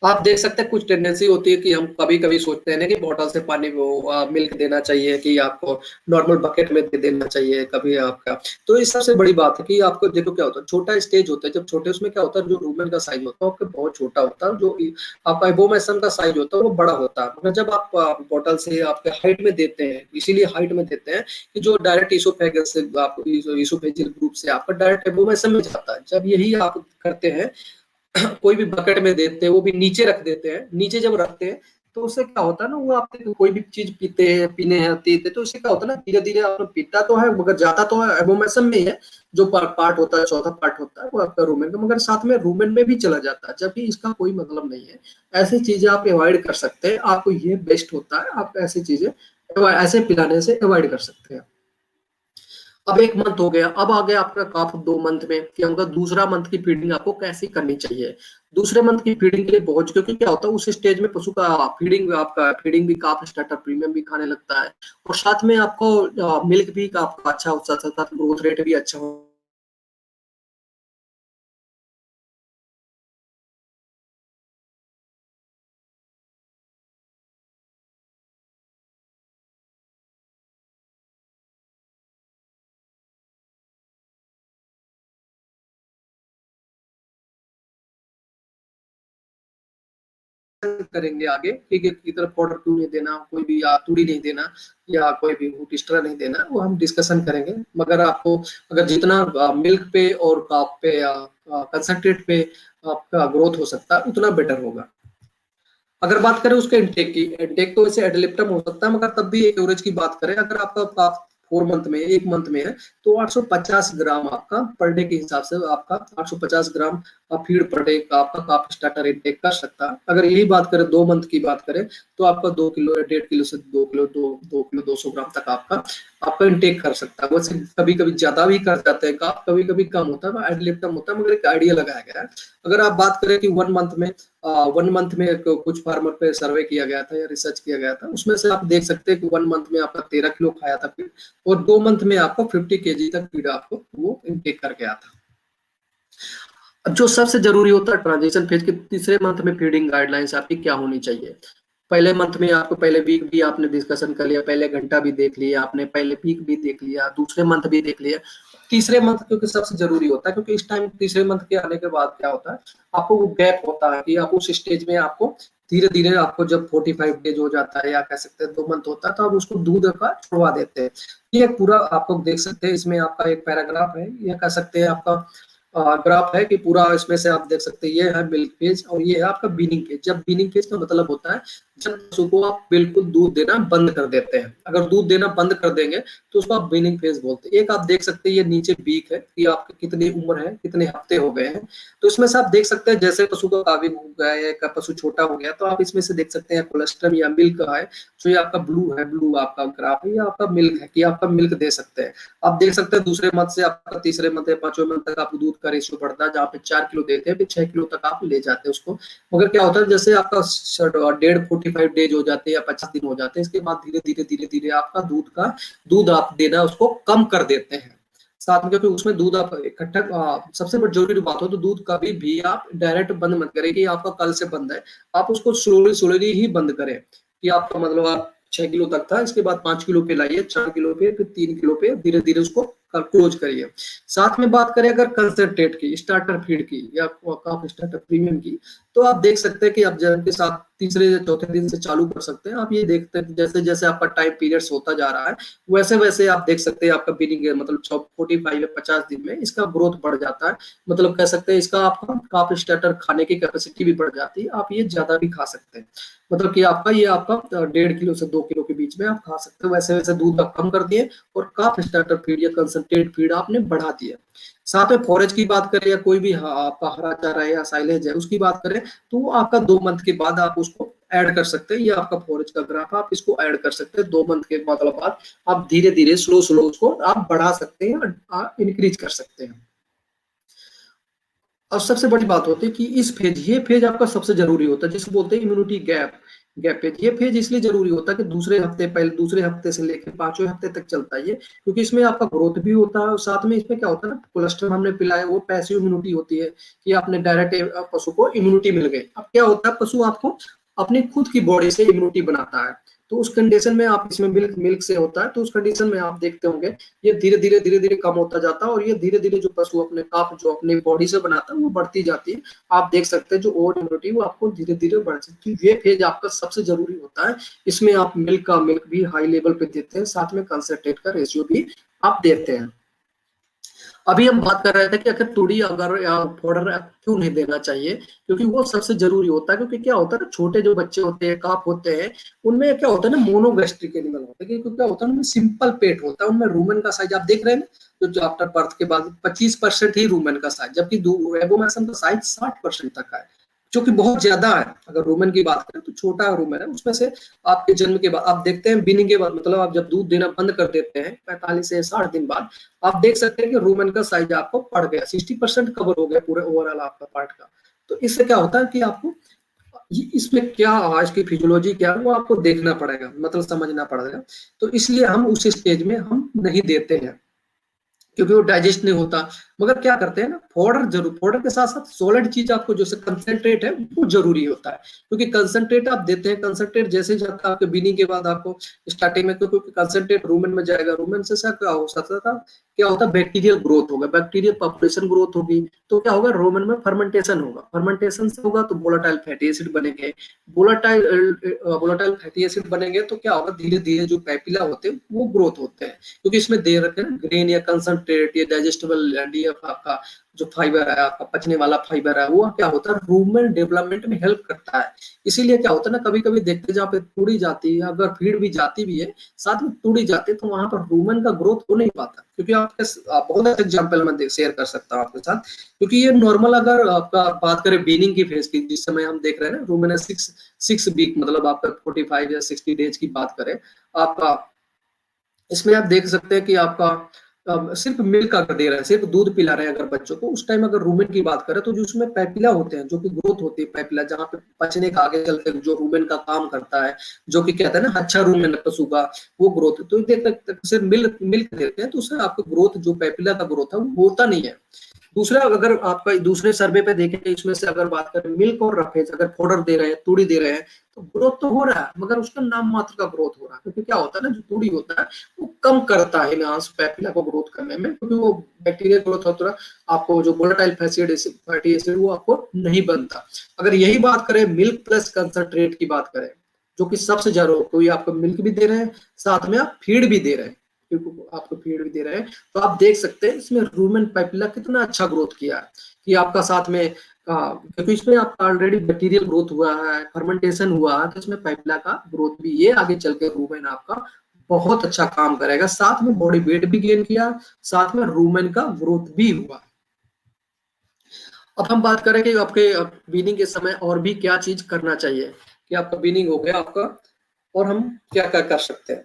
आप देख सकते हैं कुछ टेंडेंसी होती है कि हम कभी-कभी सोचते हैं ना कि बॉटल से पानी वो मिल्क देना चाहिए, कि आपको नॉर्मल बकेट में दे देना चाहिए कभी आपका। तो ये सबसे बड़ी बात है कि आपको देखो क्या होता है, छोटा स्टेज होता है, जब छोटे उसमें क्या होता है, जो रूमेन का साइज होता है आपका बहुत छोटा होता है, जो आपका एबोमेसन का साइज होता है वो बड़ा होता है। मगर जब आप बॉटल से आपके हाइट में देते हैं, इसीलिए हाइट में देते हैं कि जो डायरेक्ट इसोफेगस से आप इसोफेजियल ग्रुप से आपका डायरेक्ट एबोमेसन में जाता है। जब यही आप करते हैं कोई भी बकेट में देते हैं, वो भी नीचे रख देते हैं, नीचे जब रखते हैं तो उससे क्या होता है ना, वो आप कोई भी चीज पीते हैं, पीने हैं पीते, तो उससे क्या होता है ना, धीरे धीरे आप पीता तो है मगर जाता तो है एबोमेसन में ही है। जो पार्ट होता है, चौथा पार्ट होता है वो आपका रूमेन का, मगर साथ में रूमेन में भी चला जाता है, जबकि इसका कोई मतलब नहीं है। ऐसी चीजें आप अवॉइड कर सकते हैं, आपको ये बेस्ट होता है, आप ऐसी चीजें ऐसे पिलाने से अवॉइड कर सकते हैं। अब 1 मंथ हो गया, अब आ गया आपका काफ 2 मंथ में, कि हमका दूसरा मंथ की फीडिंग आपको कैसी करनी चाहिए। दूसरे मंथ की फीडिंग के लिए बहुत, क्योंकि क्या होता है उस स्टेज में पशु का फीडिंग भी काफ स्टार्टर प्रीमियम भी खाने लगता है, और साथ में आपको मिल्क भी आपका अच्छा हो, साथ साथ ग्रोथ रेट भी अच्छा हो। करेंगे आगे की तरफ पाउडर क्यों नहीं देना, कोई भी तूड़ी नहीं देना, या कोई भी एक्स्ट्रा नहीं देना, वो हम डिस्कशन करेंगे। मगर आपको अगर जितना मिल्क पे और काप पे या कंसंट्रेट पे आपका ग्रोथ हो सकता है, उतना बेटर होगा। अगर बात करें उसके इनटेक की, इनटेक तो वैसे एडलिप्टम हो सकता है, मगर तब भी एक एवरेज की बात करें, अगर आपका 4 मंथ में, 1 मंथ में है, तो 850 ग्राम आपका पर डे के हिसाब से आपका 850 ग्राम फीड पर डे का आपका काप स्टार्टर इनटेक कर सकता है। अगर यही बात करें 2 मंथ की बात करें, तो आपका 2 किलो, 1.5 किलो से 2 किलो, 2 किलो 200 ग्राम तक आपका आपका इनटेक कर सकता है। वैसे कभी कभी ज्यादा भी कर जाते हैं काप, कभी कभी कम होता है, एडलिप्टम होता है, मगर एक आइडिया लगाया गया है। अगर आप बात करें कि 1 मंथ में, 1 मंथ में कुछ फार्मर पे सर्वे किया गया था या रिसर्च किया गया था, उसमें से आप देख सकते हैं कि 1 मंथ में आपका 13 किलो खाया था फीड, और 2 मंथ में आपको 50 kg तक फीड आपको वो इनटेक कर गया था। अब जो सबसे जरूरी होता है ट्रांजिशन फेज के तीसरे मंथ में फीडिंग गाइडलाइंस आपकी क्या होनी चाहिए। पहले मंथ में आपको पहले वीक भी आपने डिस्कशन कर लिया, पहले घंटा भी देख लिया आपने, पहले वीक भी देख लिया, दूसरे मंथ भी देख लिया। तीसरे मंथ क्योंकि सबसे जरूरी होता है, क्योंकि इस टाइम तीसरे मंथ के आने के बाद क्या होता है, आपको वो गैप होता है कि आप उस स्टेज में आपको धीरे धीरे आपको जब 45 डेज हो जाता है, या कह सकते हैं 2 मंथ होता है, तो आप उसको दूध का छुड़वा देते हैं। ये पूरा आप लोग देख सकते हैं, इसमें आपका एक पैराग्राफ है, ये कह सकते हैं आपका ग्राफ है कि पूरा इसमें से आप देख सकते हैं, ये है मिल्क फेज और ये है आपका बीनिंग फेज। जब बीनिंग फेज का मतलब होता है जब पशु को आप बिल्कुल दूध देना बंद कर देते हैं। अगर दूध देना बंद कर देंगे तो उसको आप बीनिंग फेज बोलते हैं। एक आप देख सकते हैं ये नीचे बीक है कि आपकी कितनी उम्र है, कितने हफ्ते हो गए हैं। तो इसमें से आप देख सकते हैं जैसे पशु का काविंग हो गया है, का पशु छोटा हो गया, तो आप इसमें से देख सकते हैं कोलेस्ट्रम या मिल्क है, जो ये आपका ब्लू है, ब्लू आपका ग्राफ है, या आपका मिल्क है कि आपका मिल्क दे सकते हैं। आप देख सकते हैं दूसरे मंथ से आपका तीसरे मंथ या 5वें मंथ तक आप दूध का रेशियो बढ़ता है, जहाँ पे 4 किलो देते हैं, फिर 6 किलो तक आप ले जाते हैं उसको। मगर क्या होता है जैसे आपका 45 डेज हो जाते हैं या 50 दिन हो जाते हैं, इसके बाद धीरे धीरे धीरे धीरे आपका दूध आप देना उसको कम कर देते हैं। साथ में क्योंकि उसमें दूध आप इकट्ठा, सबसे बड़ी जरूरी बात हो तो दूध कभी भी आप डायरेक्ट बंद मत करें कि आपका कल से बंद है। आप उसको स्लोली स्लोली ही बंद करें, कि आपका मतलब आप 6 किलो तक था, इसके बाद 5 किलो पे लाइए, 4 किलो पे, फिर 3 किलो पे, धीरे-धीरे उसको क्लोज करिए। साथ में बात करें अगर कंसंट्रेट की, स्टार्टर फीड की या काफ स्टार्टर प्रीमियम की, तो आप देख सकते हैं कि आप जन्म के साथ तीसरे या चौथे दिन से चालू कर सकते हैं। आप ये देखते हैं जैसे-जैसे आपका टाइम पीरियड्स होता जा रहा है, वैसे-वैसे आप देख सकते हैं आपका ब्रीडिंग मतलब 45 या 50 दिन में इसका ग्रोथ बढ़ जाता है। मतलब कह सकते हैं इसका आपका काफ स्टार्टर खाने की कैपेसिटी भी बढ़ जाती है, आप ये ज़्यादा भी खा सकते हैं। मतलब कि आपका ये आपका 1.5 किलो से 2 किलो के बीच में आप खा सकते हो। वैसे-वैसे दूध आप कम कर दिए और काफ स्टार्टर फीड या कंसंट्रेट फीड आपने बढ़ा दिया। साथ में फॉरेज की बात करें या कोई भी आपका हरा चारा है या साइलेज है उसकी बात करें, तो आपका 2 मंथ के बाद आप उसको ऐड कर सकते हैं। ये आपका फॉरेज का ग्राफ है, आप इसको ऐड कर सकते हैं 2 मंथ के मतलब बाद आप धीरे-धीरे स्लो-स्लो उसको आप बढ़ा सकते हैं और इंक्रीज कर सकते हैं। और सबसे बड़ी बात होती है कि ये फेज आपका सबसे जरूरी होता है, जिसको बोलते हैं इम्यूनिटी गैप फेज। ये फेज इसलिए जरूरी होता है कि दूसरे हफ्ते से लेकर 5वें हफ्ते तक चलता है ये, क्योंकि इसमें आपका ग्रोथ भी होता है और साथ में इसमें क्या होता है ना, कोलेस्ट्रॉल हमने पिलाया वो पैसिव इम्यूनिटी होती है कि आपने डायरेक्ट पशु को इम्यूनिटी मिल गई। अब क्या होता है, पशु आपको अपनी खुद की बॉडी से इम्यूनिटी बनाता है, तो उस कंडीशन में आप इसमें मिल्क मिल्क से होता है, तो उस कंडीशन में आप देखते होंगे ये धीरे-धीरे कम होता जाता है और ये धीरे-धीरे जो पशु अपने आप जो अपनी बॉडी से बनाता है वो बढ़ती जाती है। आप देख सकते हैं जो ओवर इम्यूनिटी वो आपको धीरे-धीरे बढ़ सकती है। ये फेज आपका सबसे जरूरी होता है। इसमें आप मिल्क भी हाई लेवल पे देते हैं, साथ में कंसंट्रेट का रेशियो भी आप देते हैं। अभी हम बात कर रहे थे कि आखिर तूड़ी अगर या पाउडर क्यों नहीं देना चाहिए, क्योंकि वो सबसे जरूरी होता है। क्योंकि क्या होता है ना, छोटे जो बच्चे होते हैं, काफ होते हैं, उनमें क्या होता है ना, मोनोगैस्ट्रिक एनिमल होता है। क्योंकि क्या होता है ना, उनमें सिंपल पेट होता है, उनमें रूमेन का साइज आप देख रहे हैं ना, जो आफ्टर बर्थ के बाद 25% ही रूमेन का साइज, जबकि एबोमेसन का साइज 60% तक है, जो कि बहुत ज्यादा है। अगर रूमेन की बात करें तो छोटा रूमेन है, उसमें से आपके जन्म के बाद आप देखते हैं बीनिंग के बाद, मतलब आप जब दूध देना बंद कर देते हैं 45 से 60 दिन बाद, आप देख सकते हैं कि रूमेन का साइज आपको बढ़ गया, 60% कवर हो गया पूरे ओवरऑल आपका पार्ट का। तो इससे क्या होता है कि आपको इसमें क्या आज की फिजियोलॉजी क्या है वो आपको देखना पड़ेगा, मतलब समझना पड़ेगा। तो इसलिए हम उस स्टेज में हम नहीं देते हैं, क्योंकि वो डाइजेस्ट नहीं होता। मगर क्या करते हैं ना, पाउडर के साथ साथ सॉलिड चीज आपको जैसे कंसंट्रेट है वो जरूरी होता है। क्योंकि कंसंट्रेट आप देते हैं, कंसंट्रेट जैसे जाता है आपके बीनिंग के बाद आपको स्टार्टिंग में, क्योंकि कंसंट्रेट रूमेन में जाएगा, रूमेन से क्या हो सकता था, क्या होता है बैक्टीरियल ग्रोथ होगा, बैक्टीरियल पॉपुलेशन ग्रोथ होगी, तो क्या होगा, रोमन में फर्मेंटेशन होगा, फर्मेंटेशन से होगा तो वोलेटाइल फैटी एसिड बनेंगे। वोलेटाइल फैटी एसिड बनेंगे तो क्या होगा, धीरे धीरे जो पैपिला होते हैं वो ग्रोथ होते हैं, क्योंकि इसमें दे रखे हैं ग्रेन या कंसंट्रेट या डाइजेस्टेबल डीएफ आपका जो फाइबर है, आपका पचने वाला फाइबर है, वो क्या होता है रूमेन डेवलपमेंट में हेल्प करता है। इसीलिए क्या होता है ना, कभी कभी देखते हैं जहाँ पे तूड़ी जाती है, अगर फीड भी जाती भी है साथ में तूड़ी जाती है, तो वहां पर रूमेन का ग्रोथ हो नहीं पाता। क्योंकि आप बहुत अच्छा एग्जाम्पल मैं शेयर कर सकता हूँ आपके साथ, क्योंकि ये नॉर्मल अगर आपका बात करें बीनिंग की फेज की, जिस समय हम देख रहे हैं ना रूमेन 6 वीक, मतलब आपका 45 या 60 डेज की बात करें आपका, इसमें आप देख सकते हैं कि आपका सिर्फ मिल्क अगर दे रहा है, सिर्फ दूध पिला रहे हैं अगर बच्चों को, उस टाइम अगर रूमेन की बात करें तो जो उसमें पैपिला होते हैं, जो कि ग्रोथ होती है पैपिला, जहाँ पे पचने का आगे चलते जो रूमेन का काम करता है, जो कि कहते हैं ना अच्छा रूमेन है पशु का, वो ग्रोथ। तो देख सिर्फ मिल्क मिल्क देते हैं तो उससे आपका ग्रोथ जो पैपिला का ग्रोथ है वो होता नहीं है। दूसरा, अगर आपका दूसरे सर्वे पे देखें, इसमें से अगर बात करें मिल्क और रफेज, अगर पाउडर दे रहे हैं, तूड़ी दे रहे हैं, तो ग्रोथ तो हो रहा है, मगर उसका नाम मात्र का ग्रोथ हो रहा है। क्योंकि क्या होता है ना, जो तूड़ी होता है वो कम करता है इनहांस पैपिला को ग्रोथ करने में, क्योंकि वो बैक्टीरियल ग्रोथ होता है, आपको जो वोलेटाइल फैटी एसिड वो आपको नहीं बनता। अगर यही बात करें मिल्क प्लस कंसंट्रेट की बात करें, जो कि सबसे जरूर, कोई आपको मिल्क भी दे रहे हैं, साथ में आप फीड भी दे रहे हैं, क्योंकि आपको फीड भी दे रहे हैं, तो आप देख सकते हैं इसमें रूमेन पैपिला कितना अच्छा ग्रोथ किया है। कि आपका साथ में क्योंकि इसमें आपका ऑलरेडी बैक्टीरियल ग्रोथ हुआ है, फर्मेंटेशन हुआ है, तो इसमें पैपिला का ग्रोथ भी, ये आगे चल के रूमेन आपका बहुत अच्छा काम करेगा। साथ में बॉडी वेट भी गेन किया, साथ में रूमेन का ग्रोथ भी हुआ। अब हम बात करें कि आपके बीनिंग के समय और भी क्या चीज करना चाहिए, कि आपका बीनिंग हो गया आपका, और हम क्या क्या कर सकते हैं।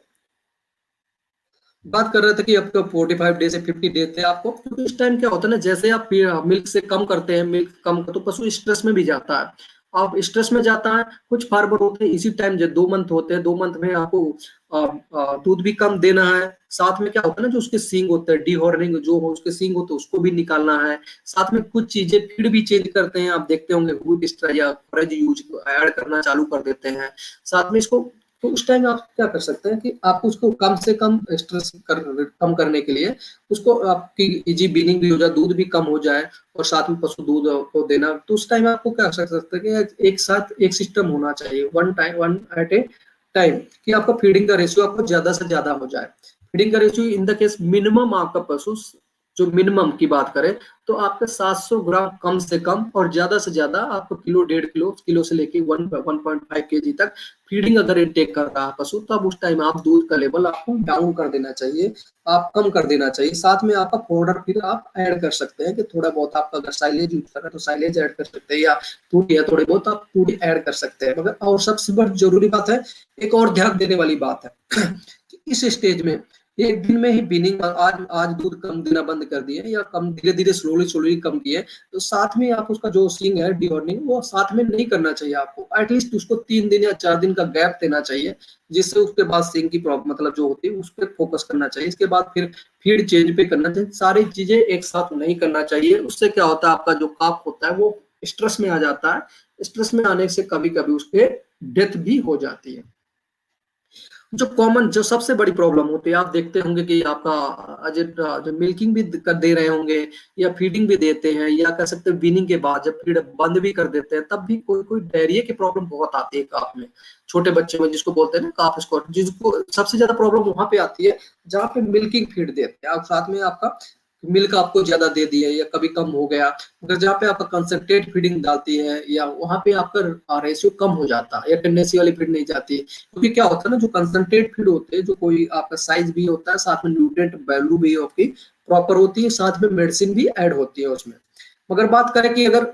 बात कर रहे थे कि आपको 45 डे से 50 डे थे आपको, क्योंकि इस टाइम क्या होता है ना, जैसे आप मिल्क से कम करते हैं, मिल्क कम तो पशु स्ट्रेस में भी जाता है। आप स्ट्रेस में जाता है, कुछ फार्मर होते हैं इसी टाइम, जो 2 मंथ होते हैं, 2 मंथ में आपको दूध भी कम देना है। साथ में क्या होता है ना, जो उसके सींग होते हैं, डीहॉर्निंग जो हो उसके सींग होते हैं उसको भी निकालना है। साथ में कुछ चीजें फीड भी चेंज करते हैं, आप देखते होंगे व्हीट एक्स्ट्रा या फॉरेज यूज ऐड करना चालू कर देते हैं। साथ में इसको तो उस टाइम आप क्या कर सकते हैं कि आप उसको कम से कम स्ट्रेस कम करने के लिए उसको आपकी इजी बीनिंग भी हो जाए, दूध भी कम हो जाए और साथ में पशु दूध को देना, तो उस टाइम आपको क्या कर सकते हैं कि एक साथ एक सिस्टम होना चाहिए, वन एट ए टाइम, कि आपका फीडिंग का रेशियो आपको ज्यादा से ज्यादा हो जाए। फीडिंग का ratio in the case minimum आपका पशु, जो मिनिमम की बात करें तो आपका 700 ग्राम कम से कम और ज्यादा से ज्यादा आपको किलो, 1.5 किलो, किलो से लेके 1.5 केजी तक फीडिंग अगर इनटेक कर रहा है पशु, तब उस टाइम आप दूध का लेवल आपको डाउन कर देना चाहिए, आप कम कर देना चाहिए। साथ में आपका पाउडर फिर आप ऐड कर सकते हैं कि थोड़ा बहुत आपका अगर साइलेज यूज कर रहे हैं तो साइलेज ऐड कर सकते हैं, या पूरी है थोड़ी बहुत आप पूरी ऐड कर सकते हैं। मगर और सबसे बड़ी जरूरी बात है, एक और ध्यान देने वाली बात है कि इस स्टेज में एक दिन में ही बीनिंग, आज आज दूध कम देना बंद कर दिए या कम धीरे धीरे स्लोली स्लोली कम किए, तो साथ में आप उसका जो सींग है डीहॉर्निंग वो साथ में नहीं करना चाहिए आपको। एटलीस्ट उसको 3 दिन या 4 दिन का गैप देना चाहिए, जिससे उसके बाद सींग की प्रॉब्लम मतलब जो होती है उस पर फोकस करना चाहिए। इसके बाद फिर फीड चेंज पे करना चाहिए, सारी चीजें एक साथ नहीं करना चाहिए। उससे क्या होता है, आपका जो काफ होता है वो स्ट्रेस में आ जाता है, स्ट्रेस में आने से कभी कभी उसके डेथ भी हो जाती है। जो कॉमन, जो सबसे बड़ी प्रॉब्लम होती है, आप देखते होंगे कि आपका जो मिल्किंग भी कर दे रहे होंगे या फीडिंग भी देते हैं, या कह सकते हैं बीनिंग के बाद जब फीड बंद भी कर देते हैं, तब भी कोई कोई डायरिया की प्रॉब्लम बहुत आती है काफ में, छोटे बच्चे में, जिसको बोलते हैं ना काफ स्क्वाट, जिसको सबसे ज्यादा प्रॉब्लम वहां पे आती है जहाँ पे मिल्किंग फीड देते हैं और साथ में आपका मिल्क आपको ज्यादा दे दिया या कभी कम हो गया, मगर जहाँ पे आपका कंसंट्रेट फीडिंग डालती है या वहां पे आपका रेशियो कम हो जाता है या टेंडेंसी वाली फीड नहीं जाती है। क्योंकि क्या होता है ना, जो कंसंट्रेट फीड होते हैं, जो कोई आपका साइज भी होता है, साथ में न्यूट्रिएंट वैल्यू भी आपकी प्रॉपर होती है, साथ में मेडिसिन भी ऐड होती है उसमें। मगर बात करें कि अगर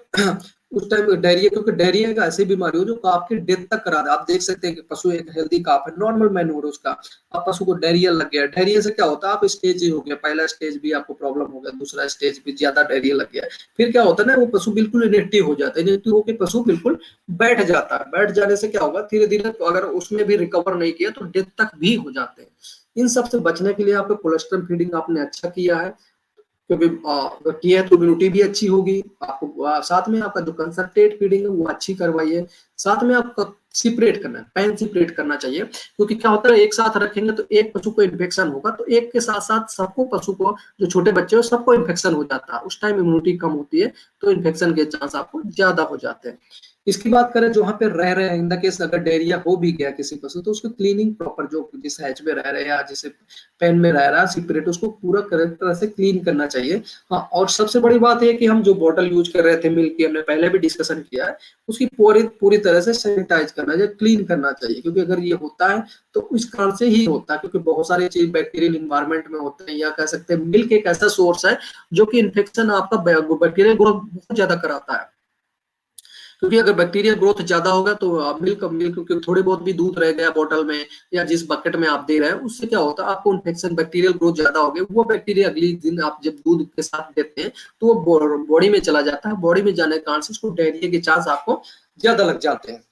उस टाइम डायरिया, क्योंकि डायरिया एक ऐसी बीमारी हो जो आपके डेथ तक करा दे। आप देख सकते हैं कि पशु एक हेल्दी काफ है, नॉर्मल मैन्योर उसका, अब पशु को डायरिया लग गया, डायरिया से क्या होता है, आप स्टेज हो गया, पहला स्टेज भी आपको प्रॉब्लम हो गया, दूसरा स्टेज भी ज्यादा डायरिया लग गया, फिर क्या होता है ना, वो पशु बिल्कुल इनेक्टिव हो जाता है, इनेक्टिव होकर पशु बिल्कुल बैठ जाता है, बैठ जाने से क्या होगा, धीरे धीरे तो अगर उसमें भी रिकवर नहीं किया तो डेथ तक भी हो जाते हैं। इन सब से बचने के लिए आपको कोलेस्ट्रॉल फीडिंग आपने अच्छा किया है, क्योंकि अगर किया है तो इम्यूनिटी भी अच्छी होगी आपको। साथ में आपका जो कंसंट्रेट फीडिंग है वो अच्छी करवाइए, साथ में आपका सिपरेट करना है, पैन सिपरेट करना चाहिए, क्योंकि क्या होता है एक साथ रखेंगे तो एक पशु को इन्फेक्शन होगा, तो एक के साथ साथ सबको, पशु को, जो छोटे बच्चे हो सबको इन्फेक्शन हो जाता है, उस टाइम इम्यूनिटी कम होती है, तो इन्फेक्शन के चांस आपको ज्यादा हो जाते हैं। इसकी बात करें जो वहाँ पे रह रहे हैं, इन द केस अगर डायरिया हो भी गया किसी पशु, तो उसको क्लीनिंग प्रॉपर, जो जिस हैच में रह रहे हैं या जिसे पेन में रह रहा है सिपरेट, उसको पूरा करेक्ट तरह से क्लीन करना चाहिए। हाँ, और सबसे बड़ी बात है कि हम जो बॉटल यूज कर रहे थे मिल्क की, हमने पहले भी डिस्कशन किया है, उसकी पूरी पूरी तरह से सैनिटाइज करना चाहिए, क्लीन करना चाहिए, क्योंकि अगर ये होता है तो इस कारण से ही होता है, क्योंकि बहुत सारी चीज बैक्टीरियल इन्वायरमेंट में होते हैं, या कह सकते हैं मिल्क एक ऐसा सोर्स है जो कि इन्फेक्शन आपका बैक्टीरियल ग्रोथ बहुत ज्यादा कराता है। क्योंकि अगर बैक्टीरिया ग्रोथ ज्यादा होगा तो मिल्क मिल्क क्योंकि थोड़ी बहुत भी दूध रह गया बोतल में या जिस बकेट में आप दे रहे हैं, उससे क्या होता है, आपको इन्फेक्शन, बैक्टीरियल ग्रोथ ज्यादा हो गई, वो बैक्टीरिया अगली दिन आप जब दूध के साथ देते हैं तो वो बॉडी में चला जाता है, बॉडी में जाने के कारण से उसको डायरिया के चांस आपको ज्यादा लग जाते हैं।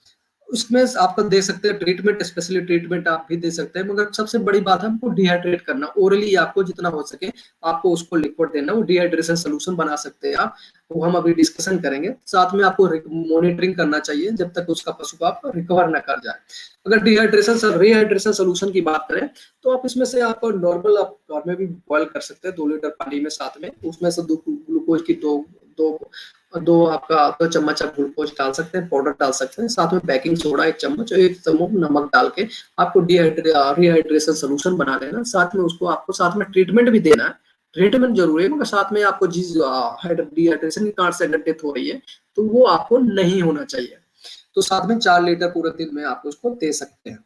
उसमें आपका दे सकते हैं ट्रीटमेंट, स्पेशली ट्रीटमेंट आप भी दे सकते हैं, मगर सबसे बड़ी बात है हमको डिहाइड्रेट करना ओरली, आपको जितना हो सके आपको उसको लिक्विड देना, वो डिहाइड्रेशन सोल्यूशन बना सकते हैं आप, वो हम अभी डिस्कशन करेंगे। साथ में आपको मॉनिटरिंग करना चाहिए जब तक उसका पशु का आपका रिकवर ना कर जाए। अगर डिहाइड्रेशन रिहाइड्रेशन सोल्यूशन की बात करें तो आप इसमें से आप नॉर्मल आप घर में भी बॉयल कर सकते हैं 2 लीटर पानी में, साथ में उसमें से दो ग्लूकोज की दो दो दो आपका 2 चम्मच आप ग्लूकोज डाल सकते हैं, पाउडर डाल सकते हैं, साथ में बेकिंग सोडा 1 चम्मच और 1 चम्मच नमक डाल के आपको रिहाइड्रेशन सोल्यूशन बना लेना। साथ में उसको आपको साथ में ट्रीटमेंट भी देना है, ट्रीटमेंट जरूरी है, मगर साथ में आपको जिस डिहाइड्रेशन के कारण से अगर डेथ हो रही है तो वो आपको नहीं होना चाहिए। तो साथ में 4 लीटर पूरे दिन में आप उसको दे सकते हैं।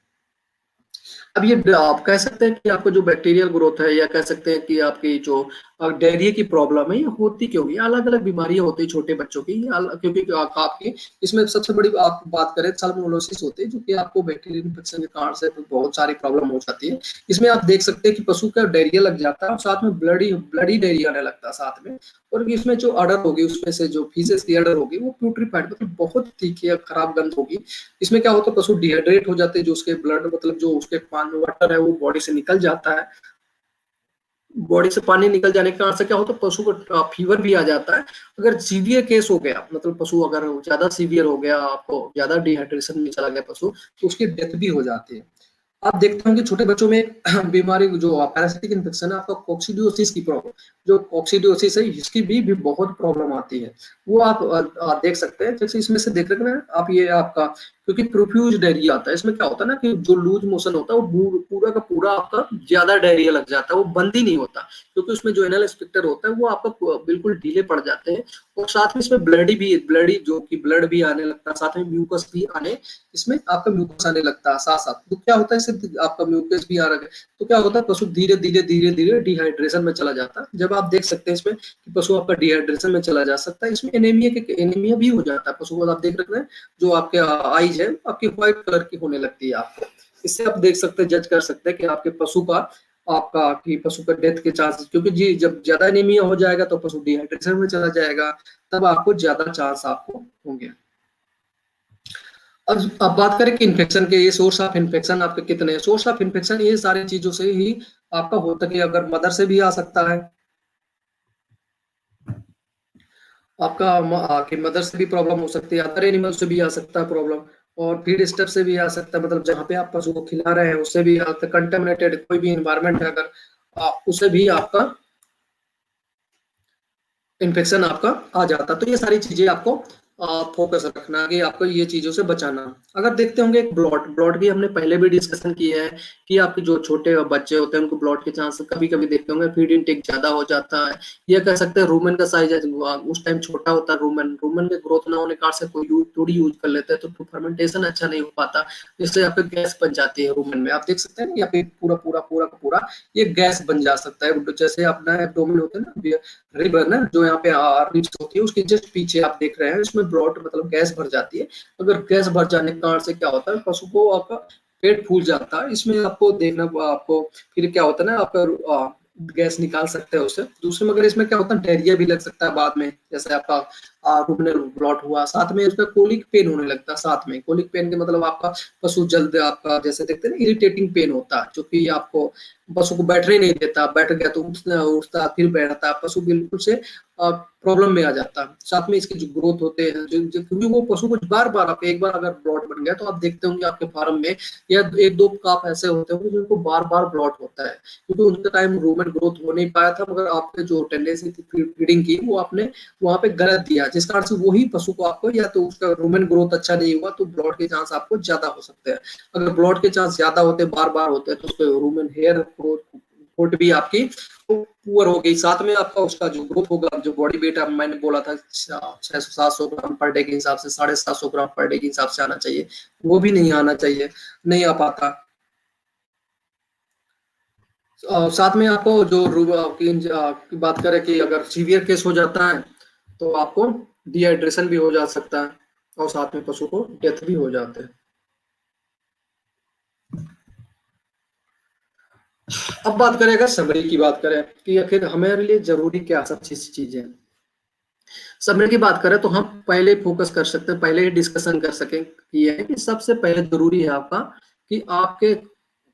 अब ये आप कह सकते हैं कि आपको जो बैक्टीरियल ग्रोथ है, या कह सकते हैं कि आपकी जो डायरिया की प्रॉब्लम है, ये होती क्यों, ये अलग अलग बीमारियां होती है छोटे बच्चों की, क्योंकि आपकी इसमें सबसे बड़ी आप बात करें साल्मोनेलोसिस होती है, जो कि आपको बैक्टीरियल इन्फेक्शन के कारण से बहुत सारी प्रॉब्लम हो जाती है। इसमें आप देख सकते हैं कि पशु का डायरिया लग जाता है और साथ में ब्लडी ब्लडी डायरिया आने लगता है साथ में, और इसमें जो अडर होगी, उसमें से जो फीसेस की अडर होगी वो प्यूट्रीफाइड, मतलब बहुत तीखी खराब गंध होगी। इसमें क्या होता है, पशु डिहाइड्रेट हो जाते हैं, जो उसके ब्लड मतलब जो उसके पानी वाटर है वो बॉडी से निकल जाता है, बॉडी से पानी निकल जाने के कारण से क्या होता है, पशु को फीवर भी आ जाता है। अगर सीवियर केस हो गया, मतलब पशु अगर ज्यादा सीवियर हो गया, आपको ज्यादा डिहाइड्रेशन में चला गया पशु, तो उसकी डेथ भी हो जाती है। आप देखते होंगे छोटे बच्चों में बीमारी जो पैरासिटिक इन्फेक्शन है, आपका कोक्सीडियोसिस की प्रॉब्लम, जो कोक्सीडियोसिस है इसकी भी बहुत प्रॉब्लम आती है। वो आप देख सकते हैं, जैसे इसमें से देख रहे हैं आप, ये आपका क्योंकि प्रोफ्यूज डायरिया आता है, इसमें क्या होता है ना कि जो लूज मोशन होता है वो पूरा का पूरा आपका ज्यादा डायरिया लग जाता है, वो बंद ही नहीं होता, क्योंकि उसमें जो एनल स्फिंक्टर होता है वो आपका बिल्कुल ढीले पड़ जाते हैं। और साथ में इसमें ब्लडी जो कि ब्लड भी आने लगता है, साथ में म्यूकस भी आने, इसमें आपका म्यूकस आने लगता है साथ साथ। तो क्या होता है, इससे आपका म्यूकस भी आ रहा है, तो क्या होता है पशु धीरे धीरे धीरे धीरे डिहाइड्रेशन में चला जाता है। जब आप देख सकते हैं इसमें कि पशु आपका डिहाइड्रेशन में चला जा सकता है, इसमें एनीमिया भी हो जाता है पशु को। आप देख रहे हैं जो आपके आईज है आपकी व्हाइट कलर की होने लगती है आपको। इससे आप देख सकते हैं, जज कर सकते हैं कि आपके पशु का आपका कि पशु का डेथ के चांसेस, क्योंकि जी जब ज्यादा एनीमिया हो जाएगा तो पशु डिहाइड्रेशन में चला जाएगा, तब आपको ज्यादा चांस आपको होंगे। अब बात करें कि इन्फेक्शन के ये सोर्स ऑफ इन्फेक्शन आपके कितने हैं। सोर्स ऑफ इन्फेक्शन ये सारी चीजों से ही आपका होता है कि अगर मदर से भी आ सकता है आपका, कि मदर से भी प्रॉब्लम हो सकती है, अदर एनिमल से भी आ सकता है प्रॉब्लम, और फीड स्टफ से भी आ सकता है, मतलब जहाँ पे आप पशु को खिला रहे हैं उससे भी आता है, कंटेमिनेटेड कोई भी इन्वायरमेंट है अगर उससे भी आपका इन्फेक्शन आपका आ जाता। तो ये सारी चीजें आपको फोकस रखना कि आपको ये चीजों से बचाना। अगर देखते होंगे एक ब्लॉट ब्लॉट की हमने पहले भी डिस्कशन की है कि आपके जो छोटे बच्चे होते हैं उनको ब्लॉट के चांस कभी कभी देखते होंगे फीड इनटेक ज्यादा हो जाता है, ये कह सकते हैं रूमेन का साइज उस टाइम छोटा होता है, रूमेन रूमेन के ग्रोथ ना होने के कारण से कोई थोड़ी यूज कर लेते हैं तो फर्मेंटेशन अच्छा नहीं हो पाता, इससे आपके गैस बन जाती है रूमेन में। आप देख सकते हैं यहाँ पे पूरा पूरा पूरा का पूरा ये गैस बन जा सकता है, जैसे अपना एब्डोमेन होता है ना रिवर ना, जो यहाँ पे रिब्स होती है उसके जस्ट पीछे आप देख रहे हैं, इसमें ब्लॉट मतलब गैस भर जाती है। अगर गैस भर जाने के कारण से क्या होता है पशु को आपका पेट फूल जाता है, इसमें आपको देखना आपको फिर क्या होता है ना आपका गैस निकाल सकते हैं उससे। दूसरे मगर इसमें क्या होता है डायरिया भी लग सकता है बाद में, जैसे आपका रुमिनल ब्लॉट हुआ, साथ में उसका कोलिक पेन होने लगता है। साथ में कोलिक पेन के मतलब आपका पशु जल्द आपका जैसे देखते हैं ना इरिटेटिंग पेन होता है, जो कि आपको पशु को बैठने नहीं देता, बैठ गया तो उठता उठता फिर बैठता, पशु बिल्कुल से प्रॉब्लम में आ जाता है। साथ में इसके जो ग्रोथ होते हैं क्योंकि वो पशु को बार बार आप एक बार अगर ब्लॉट बन गया तो आप देखते होंगे आपके फार्म में या एक दो काफ ऐसे होते होंगे जिनको बार बार ब्लॉट होता है, क्योंकि उनका टाइम रूमन ग्रोथ हो नहीं पाया था, मगर आपने जो टेंडेंसी थी फीडिंग की वो आपने वहां पे गलत दिया, जिस कारण से वही पशु को आपको या तो उसका रूमन ग्रोथ अच्छा नहीं हुआ तो ब्लॉट के चांस आपको ज्यादा हो सकते हैं। अगर ब्लॉट के चांस ज्यादा होते बार बार होते हैं तो उसके रूमन हेयर ग्रोथ भी आपकी पुअर हो गई। साथ में आपका उसका जो ग्रोथ होगा, जो बॉडी वेट मैंने बोला था 600-700 ग्राम पर डे के हिसाब से 750 ग्राम पर डे के हिसाब से आना चाहिए, वो भी नहीं आना चाहिए, नहीं आ पाता। साथ में आपको जो की बात करें कि अगर सीवियर केस हो जाता है तो आपको डिहाइड्रेशन भी हो जा सकता है और साथ में पशु को डेथ भी हो जाते हैं। अब बात करें अगर समरी की बात करें कि आखिर हमारे लिए जरूरी क्या सब चीजें हैं। समरी की बात करें तो हम पहले फोकस कर सकते हैं, पहले ही डिस्कशन कर सकें कि यह है कि सबसे पहले जरूरी है आपका कि आपके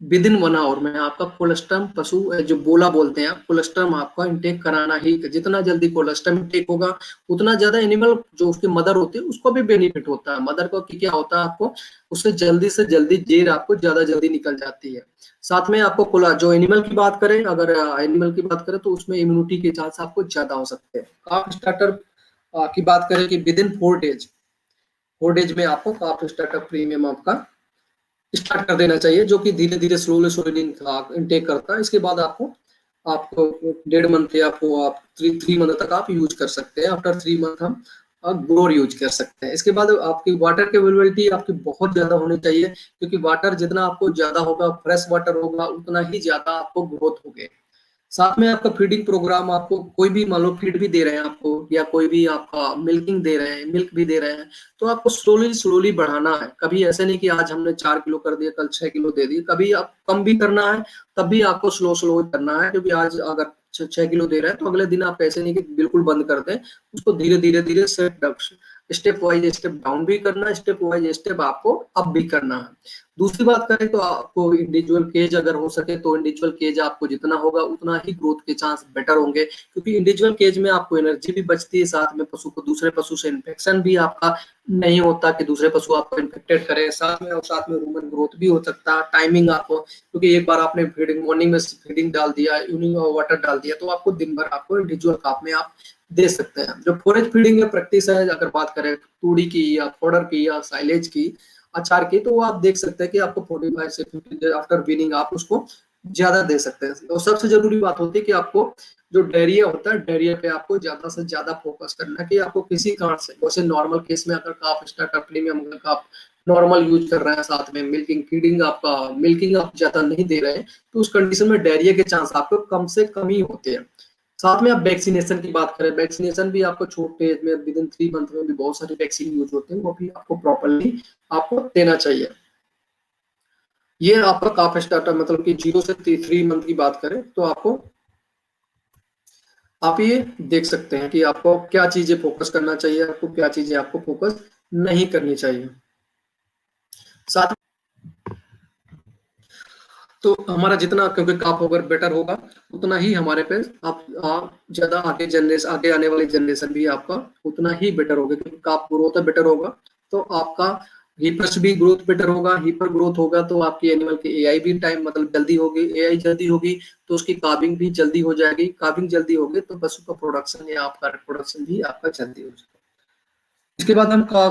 विद इन 1 आवर में आपका कोलेस्ट्रम पशु जो बोला बोलते हैं कोलेस्ट्रम आपका इंटेक कराना ही, जितना जल्दी कोलेस्ट्रम इंटेक होगा उतना ज्यादा एनिमल जो उसकी मदर होती है उसको भी बेनिफिट होता है। मदर को क्या होता है आपको उससे जल्दी से जल्दी जेर आपको ज्यादा जल्दी निकल जाती है। साथ में आपको कोला जो एनिमल की बात करें, अगर एनिमल की बात करें तो उसमें इम्यूनिटी के चांस आपको ज्यादा हो सकते हैं। काफ स्टार्टर की बात करें कि विद इन 4 डेज, 4 डेज में आपको काफ स्टार्टर प्रीमियम आपका स्टार्ट कर देना चाहिए, जो कि धीरे धीरे स्लोली स्लोली इनटेक करता है। इसके बाद आपको आपको 1.5 मंथ या आपको आप 3 मंथ तक आप यूज कर सकते हैं। आफ्टर 3 मंथ हम ग्रोर यूज कर सकते हैं। इसके बाद आपकी वाटर की अवेलेबिलिटी आपकी बहुत ज्यादा होनी चाहिए, क्योंकि वाटर जितना आपको ज्यादा होगा फ्रेश वाटर होगा उतना ही ज्यादा आपको ग्रोथ होगी। साथ में आपका फीडिंग प्रोग्राम आपको कोई भी मान लो फीड भी दे रहे हैं आपको या कोई भी आपका मिल्किंग दे रहे हैं मिल्क भी दे रहे हैं तो आपको स्लोली स्लोली बढ़ाना है। कभी ऐसे नहीं कि आज हमने 4 किलो कर दिया कल 6 किलो दे दिए, कभी आप कम भी करना है तब भी आपको स्लो स्लो करना है, क्योंकि आज अगर 6 किलो दे रहे हैं तो अगले दिन आप ऐसे नहीं कि बिल्कुल बंद कर दें, उसको धीरे धीरे धीरे set step wise step down भी करना है, स्टेप वाइज स्टेप आपको अप भी करना है। दूसरी बात करें तो आपको इंडिविजुअल केज अगर हो सके तो इंडिविजुअल केज आपको जितना होगा उतना ही ग्रोथ के चांस बेटर होंगे, क्योंकि इंडिविजुअल केज में आपको एनर्जी भी बचती है, साथ में पशु को दूसरे पशु से इन्फेक्शन भी आपका नहीं होता कि दूसरे पशु आपको इन्फेक्टेड करे, साथ में और साथ में रूमन ग्रोथ भी हो सकता है। टाइमिंग आपको, क्योंकि एक बार आपने फीडिंग मॉर्निंग में फीडिंग डाल दिया, इवनिंग में वाटर डाल दिया, तो आपको दिन भर आपको इंडिविजुअल काप में आप दे सकते हैं। जो फोरेज फीडिंग में प्रैक्टिस है, अगर बात करें तूड़ी की या फोडर की या साइलेज की, अचार की, तो वो आप देख सकते हैं कि आपको 45 से 50 डेज आफ्टर वीनिंग आप उसको ज्यादा दे सकते हैं। और सबसे जरूरी बात होती है कि आपको जो डायरिया होता है, डायरिया पे आपको ज्यादा से ज्यादा फोकस करना है कि आपको किसी कारण से, जैसे नॉर्मल केस में अगर आप स्टार्टर प्रीमियम अगर आप नॉर्मल यूज कर रहे हैं, साथ में मिल्किंग फीडिंग आपका मिल्किंग आप ज्यादा नहीं दे रहे हैं, तो उस कंडीशन में डायरिया के चांस आपको कम से कम ही होते हैं। साथ में आप वैक्सीनेशन की बात करें, वैक्सीनेशन भी आपको छोटे एज में विद इन 3 मंथ में भी बहुत सारे वैक्सीन यूज होते हैं, वो भी आपको प्रॉपरली आपको देना चाहिए। ये आपका काफ स्टार्टर मतलब कि 0 से 3 मंथ की बात करें तो आपको आप ये देख सकते हैं कि आपको क्या चीजें फोकस करना चाहिए, आपको क्या चीजें आपको फोकस नहीं करनी चाहिए। साथ तो हमारा जितना, क्योंकि काप अगर बेटर होगा उतना ही हमारे पे आप ज्यादा आगे जनरेशन, आगे आने वाली जनरेशन भी आपका उतना ही बेटर होगा, क्योंकि काप ग्रोथ बेटर होगा तो आपका हीपर्स भी ग्रोथ बेटर होगा। हीपर ग्रोथ होगा तो आपकी एनिमल की एआई भी टाइम मतलब जल्दी होगी, एआई जल्दी होगी तो उसकी काबिंग भी जल्दी हो जाएगी, काबिंग जल्दी होगी तो पशु का प्रोडक्शन या आपका प्रोडक्शन भी आपका जल्दी हो जाएगा। इसके बाद हम का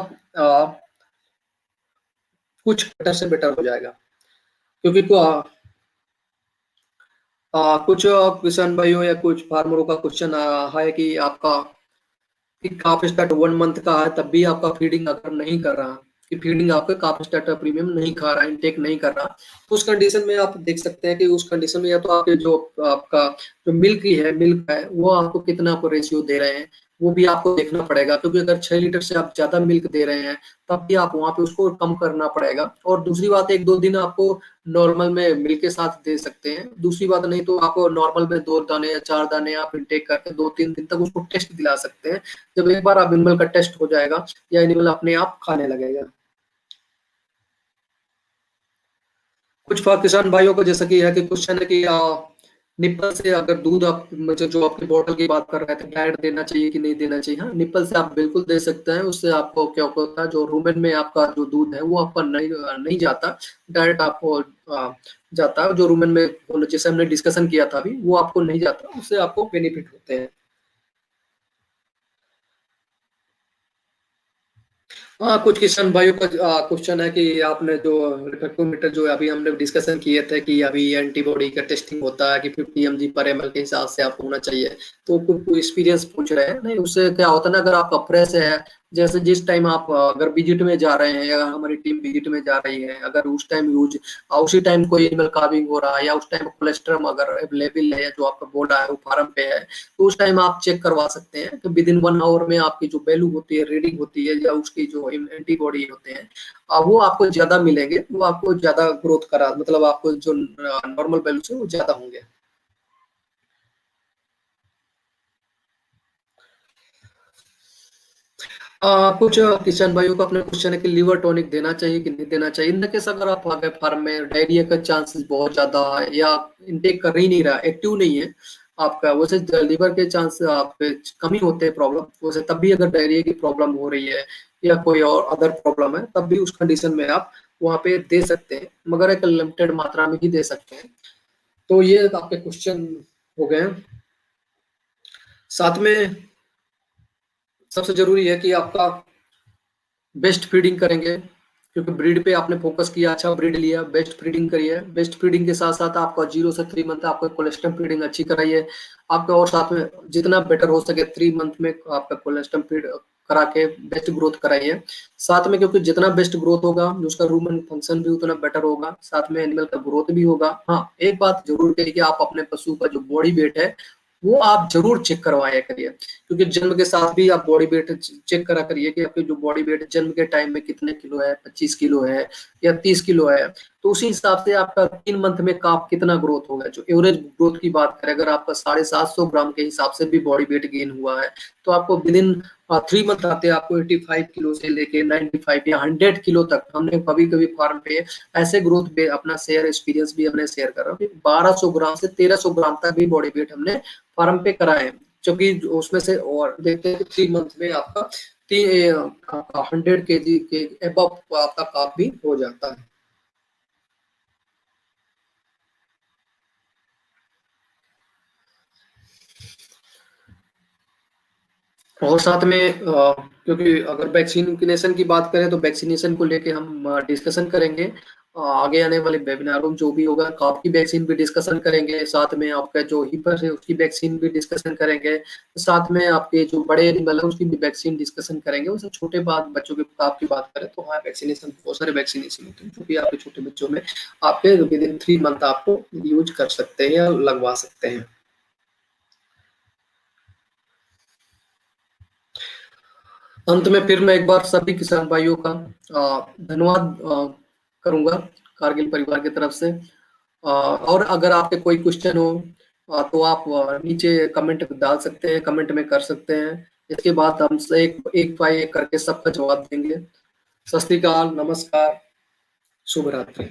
कुछ बेटर से बेटर हो जाएगा, क्योंकि कुछ किसान भाइयों या कुछ फार्मरों का क्वेश्चन है कि आपका कि काफ स्टार्ट 1 मंथ का है तब भी आपका फीडिंग अगर नहीं कर रहा, कि फीडिंग आपका काफ स्टार्टर प्रीमियम नहीं खा रहा, इनटेक नहीं कर रहा, तो उस कंडीशन में आप देख सकते हैं कि उस कंडीशन में या तो आपके जो आपका जो मिल्क है वो आपको कितना आपको रेशियो दे रहे हैं, वो भी आपको देखना पड़ेगा, क्योंकि अगर 6 लीटर से आप ज्यादा मिल्क दे रहे हैं तब भी आप वहां पे उसको कम करना पड़ेगा। और दूसरी बात, 1-2 दिन आपको नॉर्मल में मिल्क के साथ दे सकते हैं, दूसरी बात नहीं तो आपको नॉर्मल में 2 दाने या 4 दाने आप इनटेक करके 2-3 दिन तक उसको टेस्ट दिला सकते हैं। जब एक बार आप एनिमल का टेस्ट हो जाएगा या एनिमल अपने आप खाने लगेगा। कुछ किसान भाइयों को जैसा कि है कि क्वेश्चन है कि निप्पल से अगर दूध आप जो आपकी बॉटल की बात कर रहे थे, डायरेक्ट देना चाहिए कि नहीं देना चाहिए। हाँ, निप्पल से आप बिल्कुल दे सकते हैं, उससे आपको क्या होता है, जो रूमेन में आपका जो दूध है वो आपका नहीं जाता, डायरेक्ट आपको जाता है जो रूमेन में, जैसे हमने डिस्कशन किया था अभी, वो आपको नहीं जाता, उससे आपको बेनिफिट होते हैं। हाँ, कुछ किसान भाइयों का क्वेश्चन है कि आपने जो रिफ्लेक्टोमीटर जो अभी हमने डिस्कशन किए थे कि अभी एंटीबॉडी का टेस्टिंग होता है कि 50 mg/ml के हिसाब से आपको होना चाहिए, तो कुछ एक्सपीरियंस पूछ रहे हैं। नहीं, उससे क्या होता है ना, अगर आपका फ्रेश है, जैसे जिस टाइम आप अगर विजिट में जा रहे हैं या हमारी टीम विजिट में जा रही है, अगर उस टाइम यूज उसी टाइम कोई एनिमल कार्विंग हो रहा है या उस टाइम कोलेस्ट्रम अगर अवेलेबल है या जो आपका बोला है वो फार्म पे है, तो उस टाइम आप चेक करवा सकते हैं। तो विद इन 1 आवर में आपकी जो वैल्यू होती है, रीडिंग होती है या उसकी जो एंटीबॉडी होते हैं, वो आपको ज्यादा मिलेंगे, वो आपको ज्यादा ग्रोथ करा, मतलब आपको जो नॉर्मल वैल्यू से वो ज्यादा होंगे। कुछ किसान भाइयों का अपना क्वेश्चन है कि लिवर टॉनिक देना चाहिए कि नहीं देना चाहिए। इन केस अगर आप आगे फार्म में डायरिया का चांसेस बहुत ज्यादा है या इनटेक कर ही नहीं रहा, एक्टिव नहीं है आपका, वैसे लिवर के चांस आप कम ही होते हैं प्रॉब्लम, वैसे तब भी अगर डायरिया की प्रॉब्लम हो रही है या कोई और अदर प्रॉब्लम है, तब भी उस कंडीशन में आप वहाँ पे दे सकते हैं, मगर एक लिमिटेड मात्रा में ही दे सकते हैं। तो ये आपके क्वेश्चन हो गए। साथ में सबसे जरूरी है कि आपका बेस्ट फीडिंग करेंगे, क्योंकि ब्रीड पे आपने फोकस किया, अच्छा ब्रीड लिया, बेस्ट फीडिंग करिए। बेस्ट फीडिंग के साथ साथ आपका 0 से 3 मंथ आपका कोलेस्ट्रम फीडिंग अच्छी कराइए आपका, और साथ में जितना बेटर हो सके 3 मंथ में आपका कोलेस्ट्रम फीड करा के बेस्ट ग्रोथ कराइए साथ में, क्योंकि जितना बेस्ट ग्रोथ होगा उसका रूमन फंक्शन भी उतना बेटर होगा, साथ में एनिमल का ग्रोथ भी होगा। हाँ, एक बात जरूर करिए कि आप अपने पशु का जो बॉडी वेट है वो आप जरूर चेक करवाया करिए, क्योंकि जन्म के साथ भी आप बॉडी वेट चेक करा करिए कि आपकी जो बॉडी वेट जन्म के टाइम में कितने किलो है, 25 किलो है या 30 किलो है, तो उसी हिसाब से आपका 3 मंथ में काफ कितना ग्रोथ होगा। जो एवरेज ग्रोथ की बात करें, अगर आपका 750 ग्राम के हिसाब से भी बॉडी वेट गेन हुआ है, तो आपको विद इन 3 मंथ आते हैं आपको 85 किलो से लेके 95 या 100 किलो तक। हमने कभी-कभी फार्म पे ऐसे ग्रोथ पे अपना शेयर एक्सपीरियंस भी हमने शेयर करा कि 1200 ग्राम से 1300 ग्राम तक भी बॉडी वेट हमने फार्म पे करा है। क्योंकि उसमें से और देखते हैं कि 3 मंथ में आपका 100 केजी के अबव आपका काम भी हो जाता है। और साथ में क्योंकि अगर वैक्सीनेशन की बात करें तो वैक्सीनेशन को लेके हम डिस्कशन करेंगे। आगे आने वाले वेबिनारों में जो भी होगा, काफ की वैक्सीन भी डिस्कशन करेंगे, साथ में आपका जो हीपर है उसकी वैक्सीन भी डिस्कशन करेंगे, साथ में आपके जो बड़े एनिमल है उसकी भी वैक्सीन डिस्कशन करेंगे। वैसे छोटे बात बच्चों के काफ की बात करें तो हाँ, वैक्सीनेशन बहुत सारे वैक्सीनेशन होते हैं जो कि आपके छोटे बच्चों में आपके विदिन 3 मंथ आपको यूज कर सकते हैं या लगवा सकते हैं। अंत में फिर मैं एक बार सभी किसान भाइयों का धन्यवाद करूंगा कारगिल परिवार की तरफ से। और अगर आपके कोई क्वेश्चन हो तो आप नीचे कमेंट डाल सकते हैं, कमेंट में कर सकते हैं। इसके बाद हम से एक एक बाय एक करके सबका जवाब देंगे। सत श्री अकाल, नमस्कार, शुभ रात्रि।